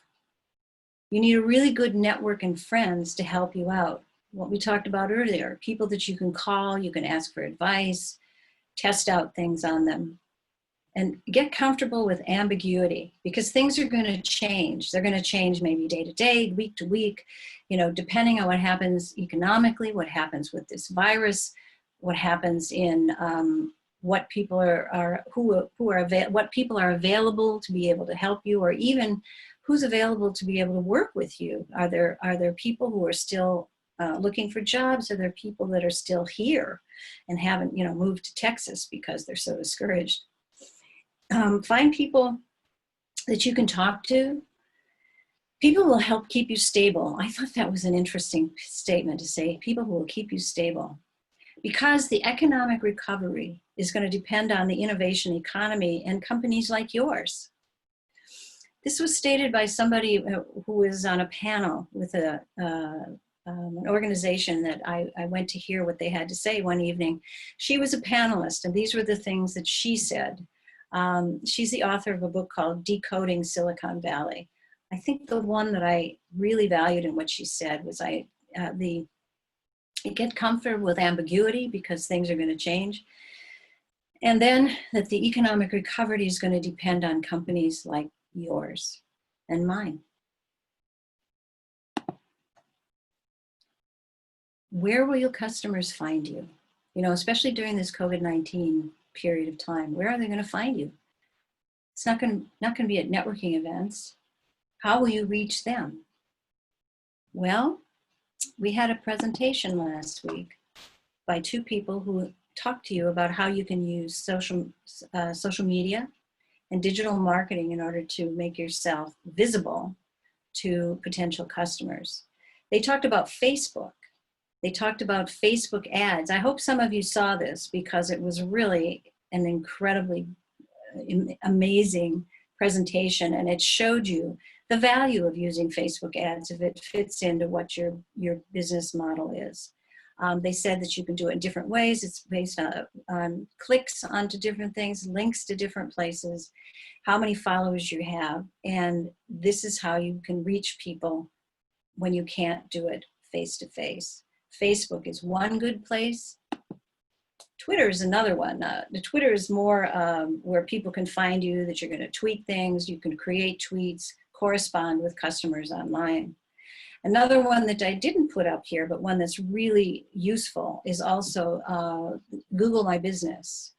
You need a really good network and friends to help you out. What we talked about earlier, people that you can call, you can ask for advice, test out things on them, and get comfortable with ambiguity because things are going to change. They're going to change maybe day to day, week to week, you know, depending on what happens economically, what happens with this virus, what happens in what people what people are available to be able to help you, or even who's available to be able to work with you. Are there people who are still looking for jobs? Are there people that are still here and haven't, you know, moved to Texas because they're so discouraged? Find people that you can talk to. People will help keep you stable. I thought that was an interesting statement to say, people who will keep you stable. Because the economic recovery is going to depend on the innovation economy and companies like yours. This was stated by somebody who was on a panel with an organization that I went to hear what they had to say one evening. She was a panelist, and these were the things that she said She's the author of a book called Decoding Silicon Valley. I think the one that I really valued in what she said was get comfortable with ambiguity because things are going to change. And then that the economic recovery is going to depend on companies like yours and mine. Where will your customers find you? You know, especially during this COVID-19 period of time, where are they going to find you? It's not going to be at networking events. How will you reach them? Well, we had a presentation last week by two people who talked to you about how you can use social media and digital marketing in order to make yourself visible to potential customers. They talked about Facebook. They talked about Facebook ads. I hope some of you saw this because it was really an incredibly amazing presentation, and it showed you the value of using Facebook ads if it fits into what your business model is. They said that you can do it in different ways. It's based on clicks onto different things, links to different places, how many followers you have, and this is how you can reach people when you can't do it face-to-face. Facebook is one good place. Twitter is another one. The Twitter is more where people can find you, that you're going to tweet things, you can create tweets, correspond with customers online. Another one that I didn't put up here, but one that's really useful is also Google My Business,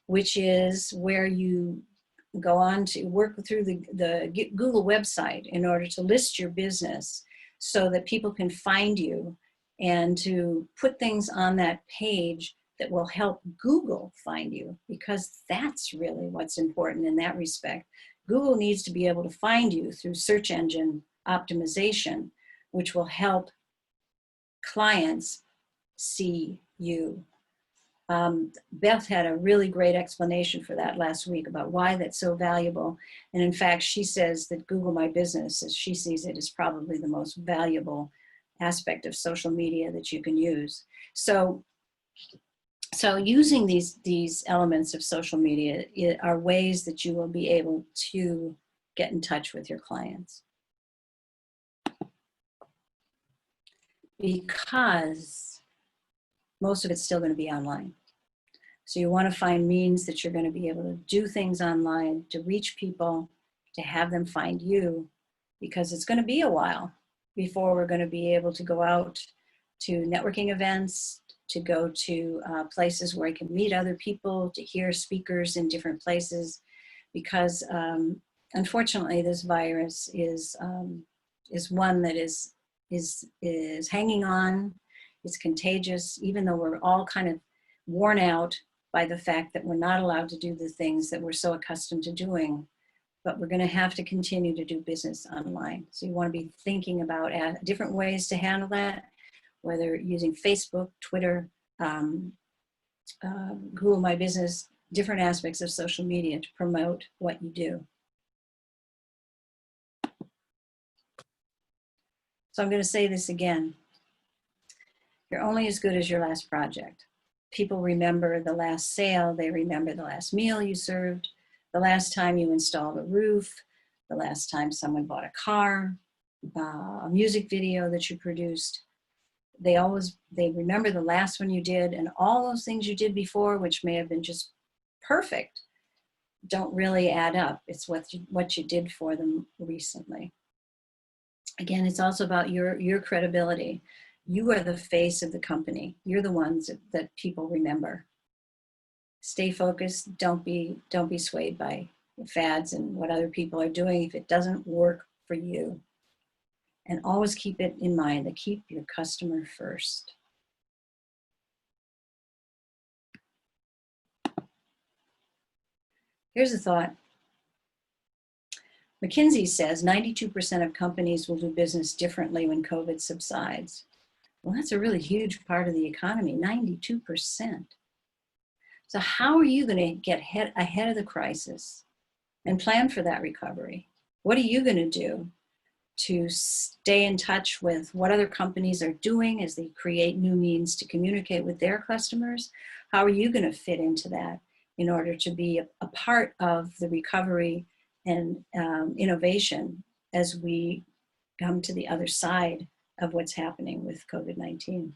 which is where you go on to work through the Google website in order to list your business so that people can find you and to put things on that page that will help Google find you, because that's really what's important in that respect. Google needs to be able to find you through search engine optimization, which will help clients see you. Beth had a really great explanation for that last week about why that's so valuable. And in fact, she says that Google My Business, as she sees it, is probably the most valuable aspect of social media that you can use. So using these elements of social media are ways that you will be able to get in touch with your clients. Because most of it's still going to be online. So you want to find means that you're going to be able to do things online, to reach people, to have them find you, because it's going to be a while before we're going to be able to go out to networking events, to go to places where I can meet other people, to hear speakers in different places, because unfortunately this virus is one that is hanging on. It's contagious, even though we're all kind of worn out by the fact that we're not allowed to do the things that we're so accustomed to doing, but we're going to have to continue to do business online. So you want to be thinking about different ways to handle that, whether using Facebook, Twitter, Google My Business, different aspects of social media to promote what you do. So I'm going to say this again. You're only as good as your last project. People remember the last sale, they remember the last meal you served, the last time you installed a roof, the last time someone bought a car, a music video that you produced. They remember the last one you did, and all those things you did before, which may have been just perfect, don't really add up. It's what you did for them recently. Again, it's also about your credibility. You are the face of the company. You're the ones that people remember. Stay focused. Don't be swayed by fads and what other people are doing if it doesn't work for you. And always keep it in mind to keep your customer first. Here's a thought. McKinsey says 92% of companies will do business differently when COVID subsides. Well, that's a really huge part of the economy, 92%. So how are you going to get ahead of the crisis and plan for that recovery? What are you going to do to stay in touch with what other companies are doing as they create new means to communicate with their customers? How are you going to fit into that in order to be a part of the recovery and innovation as we come to the other side of what's happening with COVID-19.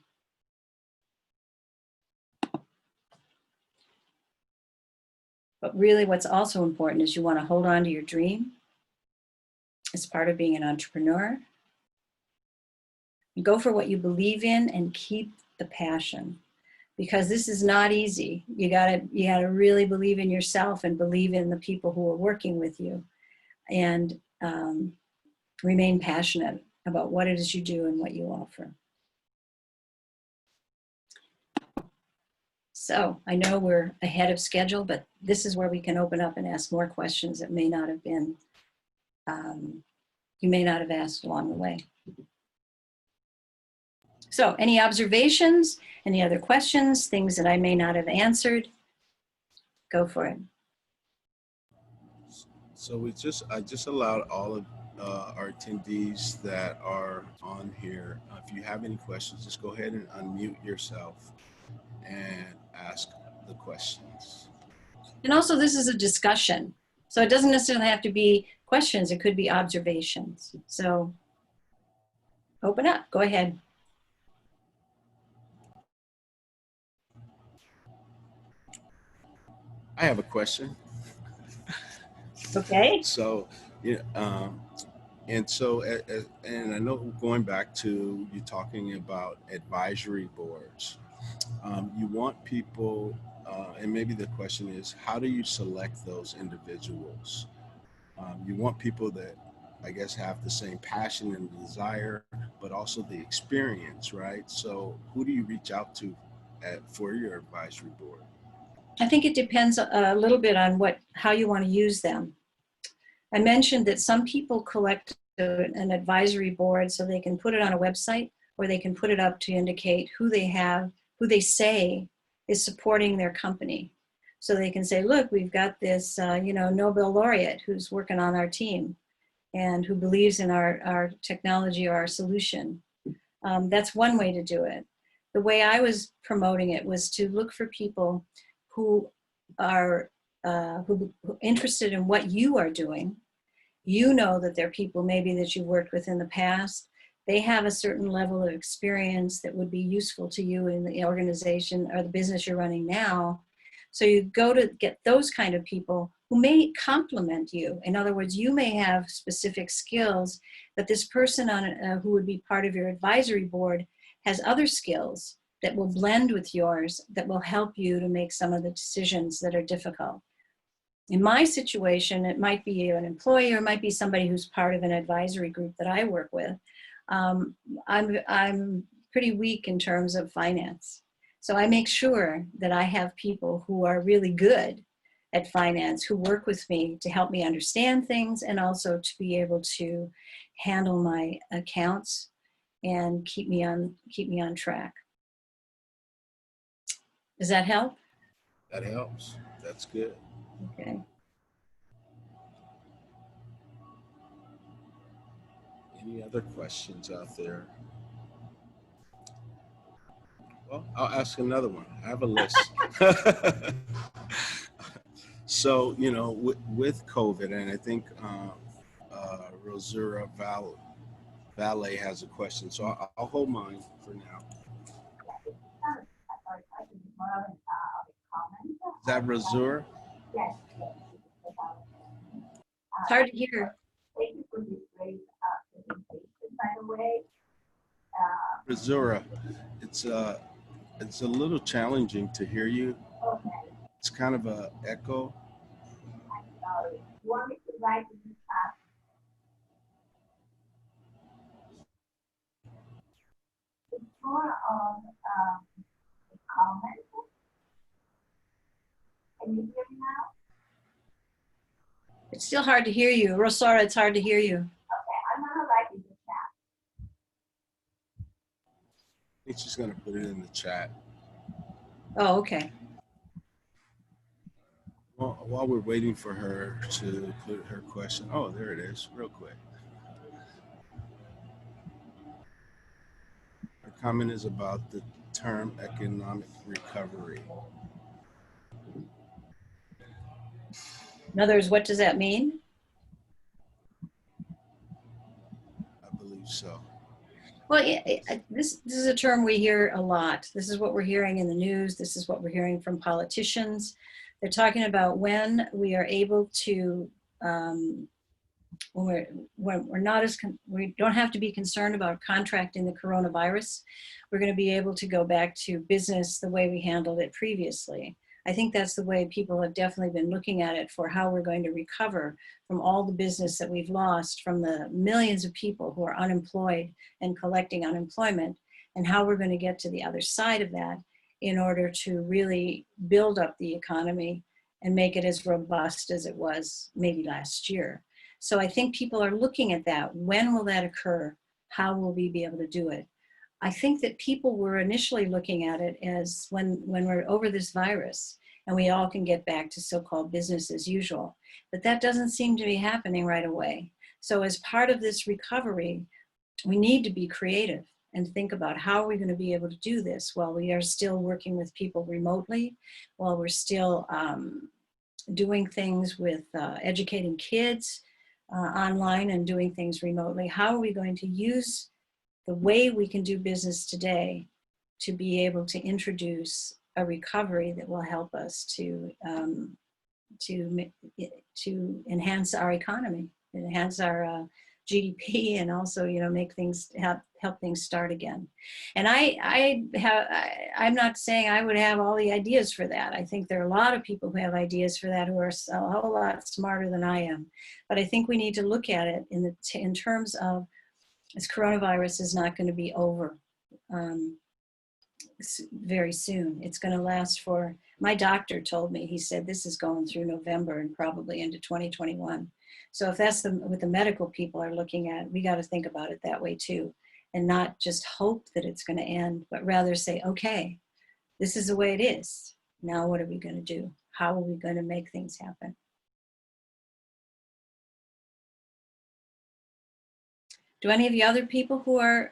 But really what's also important is you want to hold on to your dream as part of being an entrepreneur. Go for what you believe in and keep the passion, because this is not easy. You gotta really believe in yourself and believe in the people who are working with you, and remain passionate about what it is you do and what you offer. So I know we're ahead of schedule, but this is where we can open up and ask more questions that may not have been, you may not have asked along the way. So any observations, any other questions, things that I may not have answered? Go for it.
So I just allowed all of our attendees that are on here. If you have any questions, just go ahead and unmute yourself and ask the questions.
And also this is a discussion. So it doesn't necessarily have to be questions, it could be observations. So open up, go ahead.
I have a question.
Okay.
So, yeah, and so, and I know going back to you talking about advisory boards, you want people, and maybe the question is, how do you select those individuals? You want people that, I guess, have the same passion and desire, but also the experience, right? So who do you reach out to for your advisory board?
I think it depends a little bit on how you want to use them. I mentioned that some people collect an advisory board so they can put it on a website, or they can put it up to indicate who they say is supporting their company. So they can say, look, we've got this Nobel laureate who's working on our team and who believes in our technology or our solution. That's one way to do it. The way I was promoting it was to look for people who are interested in what you are doing. You know that there are people maybe that you've worked with in the past. They have a certain level of experience that would be useful to you in the organization or the business you're running now. So you go to get those kind of people who may complement you. In other words, you may have specific skills, but this person who would be part of your advisory board has other skills that will blend with yours, that will help you to make some of the decisions that are difficult. In my situation, it might be an employee or it might be somebody who's part of an advisory group that I work with. I'm pretty weak in terms of finance. So I make sure that I have people who are really good at finance who work with me to help me understand things and also to be able to handle my accounts and keep me on track. Does that help?
That helps. That's good.
Okay.
Any other questions out there? Well, I'll ask another one. I have a list. So, with COVID, and I think Rosura Valet has a question. So I'll hold mine for now. Is that Rosura?
It's hard to hear.
Thank you for this great presentation, by the way.
Rosura, it's a little challenging to hear you.
Okay,
It's kind of a echo.
I'm sorry. You want me to write in the chat? It's more on the comment. Can you hear me now?
It's still hard to hear you. Rosara, it's hard to hear you.
Okay, I'm gonna write in the chat.
I think she's going to put it in the chat.
Oh, okay.
Well, while we're waiting for her to put her question, oh, there it is, real quick. Her comment is about the term economic recovery.
In other words, what does that mean?
I believe so.
Well, this is a term we hear a lot. This is what we're hearing in the news. This is what we're hearing from politicians. They're talking about when we are able to, when we're not as, we don't have to be concerned about contracting the coronavirus. We're going to be able to go back to business the way we handled it previously. I think that's the way people have definitely been looking at it for how we're going to recover from all the business that we've lost from the millions of people who are unemployed and collecting unemployment, and how we're going to get to the other side of that in order to really build up the economy and make it as robust as it was maybe last year. So I think people are looking at that. When will that occur? How will we be able to do it? I think that people were initially looking at it as when we're over this virus and we all can get back to so-called business as usual. But that doesn't seem to be happening right away. So as part of this recovery, we need to be creative and think about how are we going to be able to do this while we are still working with people remotely, while we're still doing things with educating kids online and doing things remotely. How are we going to use the way we can do business today to be able to introduce a recovery that will help us to enhance our economy, enhance our GDP, and also, you know, make things help things start again. And I'm not saying I would have all the ideas for that. I think there are a lot of people who have ideas for that who are a whole lot smarter than I am. But I think we need to look at it in terms of this coronavirus is not going to be over very soon. It's going to last for, my doctor told me, he said this is going through November and probably into 2021. So if that's what the medical people are looking at, we got to think about it that way too, and not just hope that it's going to end, but rather say, okay, this is the way it is. Now what are we going to do? How are we going to make things happen? Do any of the other people who are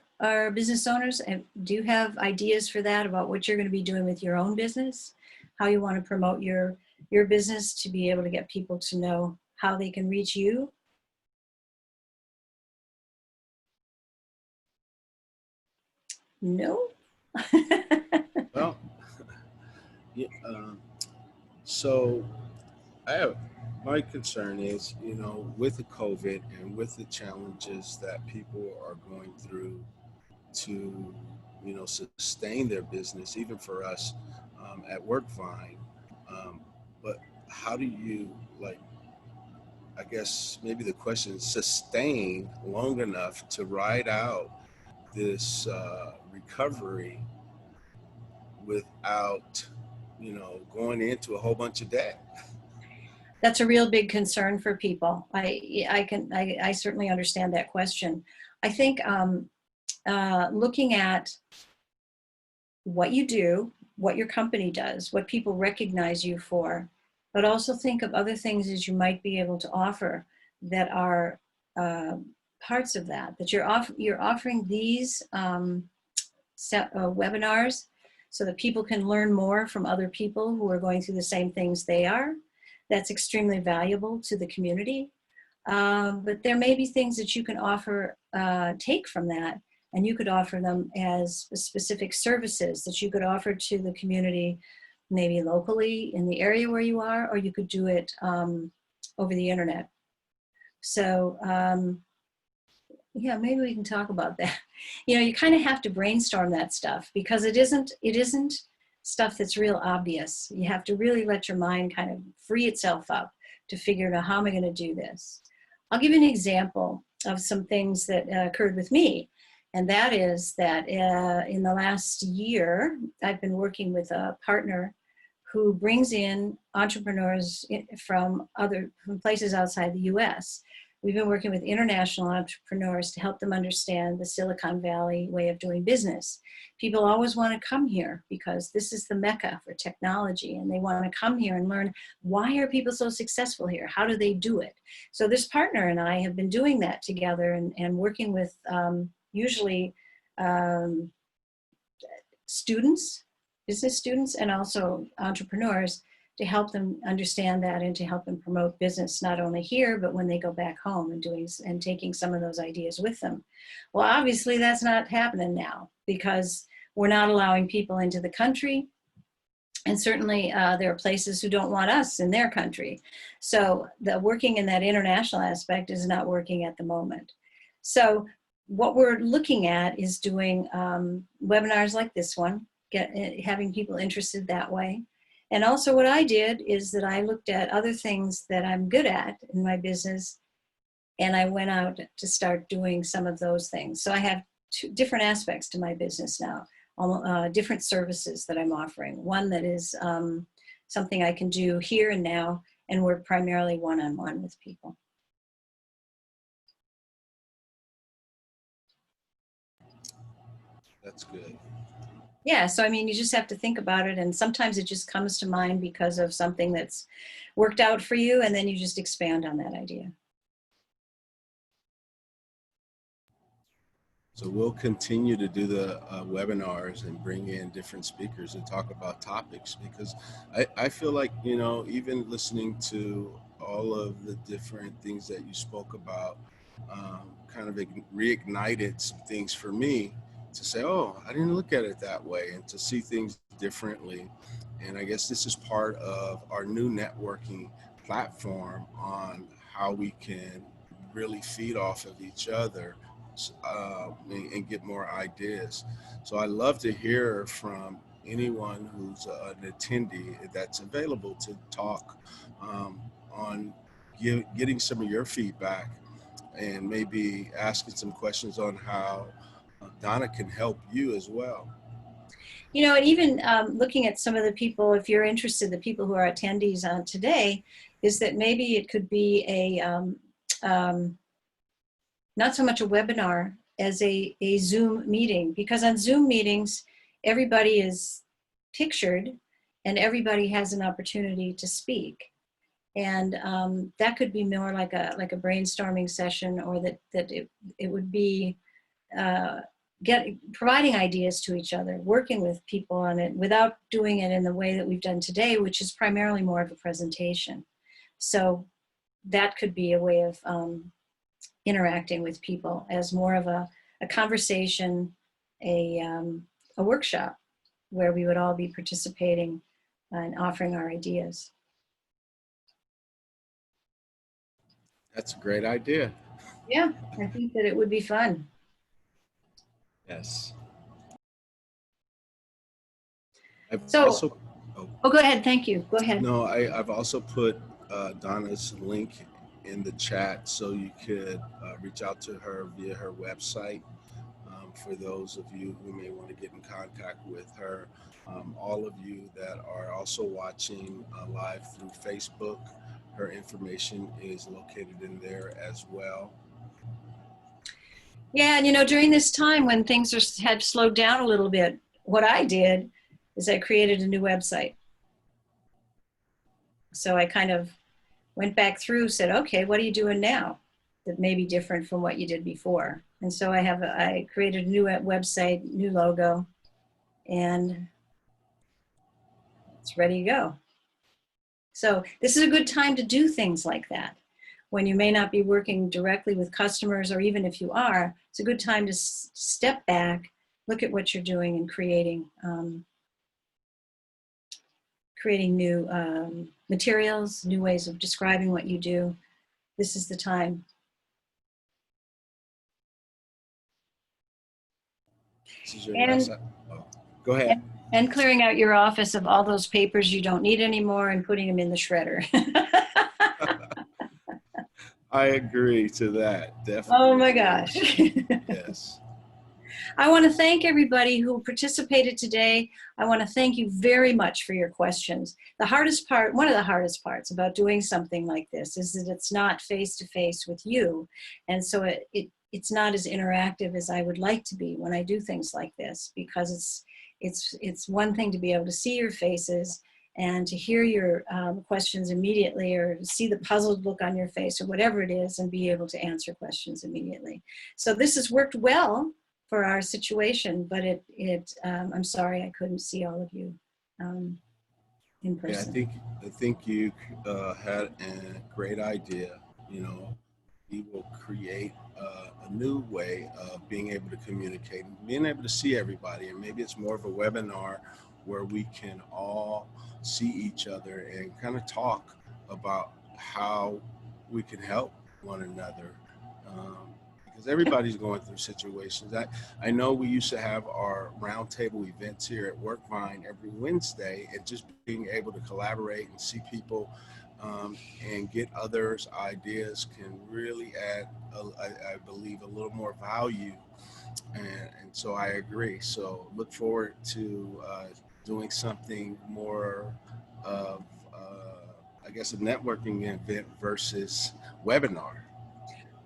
business owners, and do you have ideas for that about what you're going to be doing with your own business? How you want to promote your business to be able to get people to know how they can reach you? No?
Well, yeah, so I have, my concern is, you know, with the COVID and with the challenges that people are going through to, you know, sustain their business, even for us at Workvine. Um, but how do you, like, I guess maybe the question is sustain long enough to ride out this recovery without, you know, going into a whole bunch of debt?
That's a real big concern for people. I certainly understand that question. I think looking at what you do, what your company does, what people recognize you for, but also think of other things that you might be able to offer that are parts of that, that you're offering these webinars so that people can learn more from other people who are going through the same things they are. That's extremely valuable to the community. But there may be things that you can offer, take from that, and you could offer them as specific services that you could offer to the community, maybe locally in the area where you are, or you could do it over the internet. So yeah, maybe we can talk about that. You know, you kind of have to brainstorm that stuff because it isn't stuff that's real obvious. You have to really let your mind kind of free itself up to figure out how am I going to do this. I'll give you an example of some things that occurred with me. And that is that in the last year, I've been working with a partner who brings in entrepreneurs from places outside the US. We've been working with international entrepreneurs to help them understand the Silicon Valley way of doing business. People always want to come here because this is the mecca for technology, and they want to come here and learn, why are people so successful here? How do they do it? So this partner and I have been doing that together and working with usually students, business students, and also entrepreneurs to help them understand that and to help them promote business, not only here, but when they go back home and taking some of those ideas with them. Well, obviously that's not happening now because we're not allowing people into the country. And certainly there are places who don't want us in their country. So the working in that international aspect is not working at the moment. So what we're looking at is doing webinars like this one, having people interested that way. And also what I did is that I looked at other things that I'm good at in my business, and I went out to start doing some of those things. So I have two different aspects to my business now, different services that I'm offering. One that is something I can do here and now and work primarily one-on-one with people.
That's good.
Yeah, so I mean, you just have to think about it, and sometimes it just comes to mind because of something that's worked out for you, and then you just expand on that idea.
So we'll continue to do the webinars and bring in different speakers and talk about topics, because I feel like, you know, even listening to all of the different things that you spoke about kind of reignited some things for me to say, oh, I didn't look at it that way, and to see things differently. And I guess this is part of our new networking platform on how we can really feed off of each other and get more ideas. So I love to hear from anyone who's an attendee that's available to talk on getting some of your feedback, and maybe asking some questions on how Donna can help you as well.
You know, and even looking at some of the people, if you're interested, the people who are attendees on today, is that maybe it could be a, not so much a webinar as a Zoom meeting, because on Zoom meetings, everybody is pictured and everybody has an opportunity to speak. And that could be more like a brainstorming session, or that it would be providing ideas to each other, working with people on it without doing it in the way that we've done today, which is primarily more of a presentation. So that could be a way of interacting with people as more of a conversation, a workshop where we would all be participating and offering our ideas.
That's a great idea.
Yeah, I think that it would be fun.
Yes.
So, go ahead. Thank you. Go ahead.
No, I've also put Donna's link in the chat, so you could reach out to her via her website. For those of you who may want to get in contact with her, all of you that are also watching live through Facebook, her information is located in there as well.
Yeah, and you know, during this time when things had slowed down a little bit, what I did is I created a new website. So I kind of went back through, said, okay, what are you doing now that may be different from what you did before? And so I created a new website, new logo, and it's ready to go. So this is a good time to do things like that. When you may not be working directly with customers, or even if you are, it's a good time to step back, look at what you're doing, and creating new materials, new ways of describing what you do. This is the time.
This is your last. Oh, go ahead.
And clearing out your office of all those papers you don't need anymore and putting them in the shredder.
I agree to that, definitely.
Oh my gosh.
Yes.
I want to thank everybody who participated today. I want to thank you very much for your questions. The hardest part, one of the hardest parts about doing something like this, is that it's not face-to-face with you. And so it's not as interactive as I would like to be when I do things like this, because it's one thing to be able to see your faces and to hear your questions immediately, or see the puzzled look on your face, or whatever it is, and be able to answer questions immediately. So this has worked well for our situation, but I'm sorry I couldn't see all of you in
Yeah,
person.
I think you had a great idea. You know, we will create a new way of being able to communicate and being able to see everybody. And maybe it's more of a webinar where we can all see each other and kind of talk about how we can help one another. Um, because everybody's going through situations. I know we used to have our roundtable events here at Workvine every Wednesday, and just being able to collaborate and see people and get others' ideas can really add, I believe, a little more value. And so I agree. So look forward to doing something more of, I guess, a networking event versus webinar.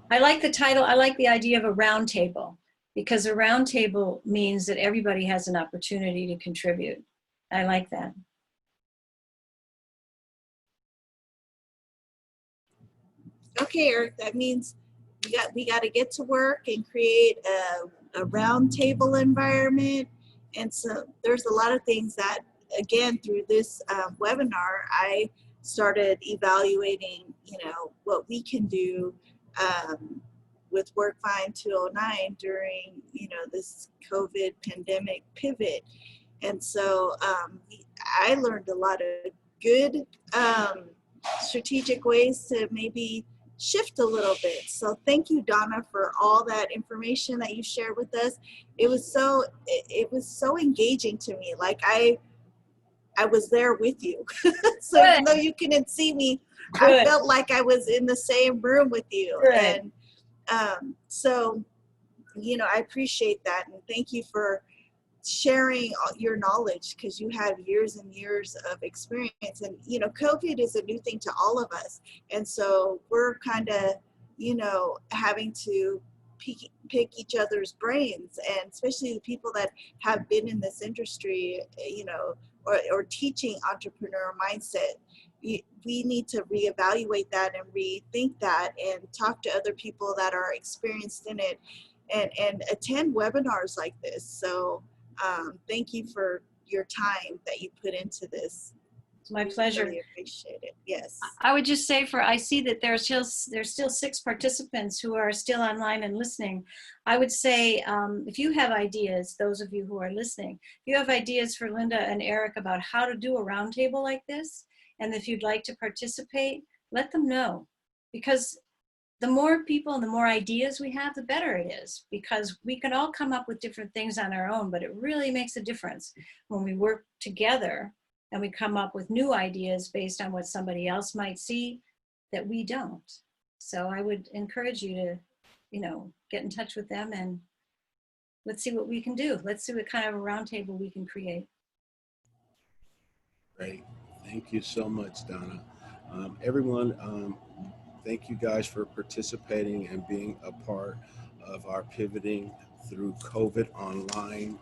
I like the title. I like the idea of a round table, because a round table means that everybody has an opportunity to contribute. I like that.
Okay, Eric, that means we got to get to work and create a round table environment. And so there's a lot of things that, again, through this webinar, I started evaluating, what we can do with Workfine 209 during, this COVID pandemic pivot. And so I learned a lot of good strategic ways to maybe shift a little bit. So thank you, Donna, for all that information that you shared with us. It was so engaging to me. Like I was there with you. So
Good.
even though you couldn't see me, I
Good.
felt like I was in the same room with you.
Good.
And so, I appreciate that. And thank you for sharing your knowledge, because you have years and years of experience. And COVID is a new thing to all of us, and so we're kind of having to pick each other's brains, and especially the people that have been in this industry, or teaching entrepreneur mindset. We need to reevaluate that and rethink that, and talk to other people that are experienced in it, and attend webinars like this. So thank you for your time that you put into this.
It's my pleasure.
Really appreciate it. Yes.
I would just say, I see that there's still 6 participants who are still online and listening. I would say, if you have ideas, those of you who are listening, if you have ideas for Linda and Eric about how to do a roundtable like this, and if you'd like to participate, let them know, because the more people and the more ideas we have, the better it is, because we can all come up with different things on our own, but it really makes a difference when we work together and we come up with new ideas based on what somebody else might see that we don't. So I would encourage you to, get in touch with them, and let's see what we can do. Let's see what kind of a roundtable we can create.
Great. Thank you so much, Donna. Everyone, thank you guys for participating and being a part of our pivoting through COVID online.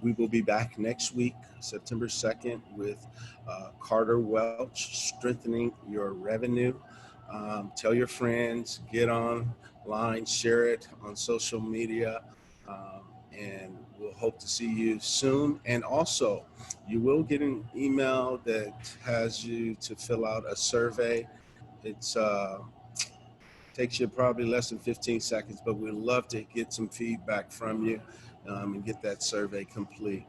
We will be back next week, September 2nd, with Carter Welch, Strengthening Your Revenue. Tell your friends, get online, share it on social media, and we'll hope to see you soon. And also, you will get an email that has you to fill out a survey. It's takes you probably less than 15 seconds, but we'd love to get some feedback from you and get that survey complete.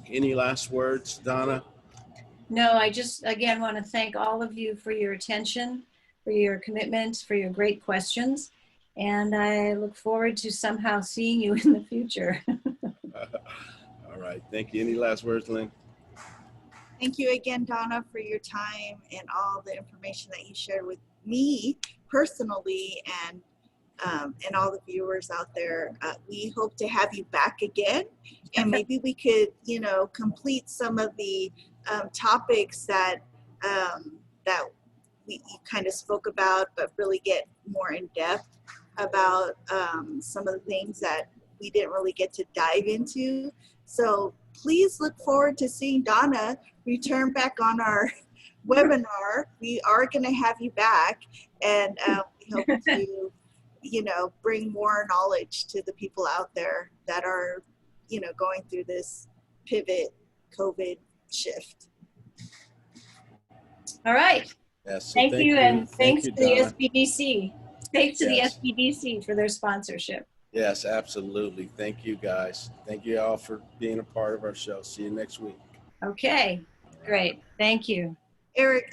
Any last words, Donna?
No, I just, again, want to thank all of you for your attention, for your commitment, for your great questions. And I look forward to somehow seeing you in the future.
All right. Thank you. Any last words, Lynn?
Thank you again, Donna, for your time and all the information that you shared with me personally, and all the viewers out there. We hope to have you back again, and maybe we could, complete some of the topics that that we kind of spoke about, but really get more in depth about some of the things that we didn't really get to dive into. So please look forward to seeing Donna return back on our webinar. We are going to have you back, and we hope to bring more knowledge to the people out there that are going through this pivot COVID shift.
All right.
Yes. So
Thank you, and thanks
you,
to the
Donna.
SBDC. Thanks to the
Yes.
SBDC for their sponsorship.
Yes, absolutely. Thank you, guys. Thank you all for being a part of our show. See you next week.
Okay, great. Thank you.
Eric,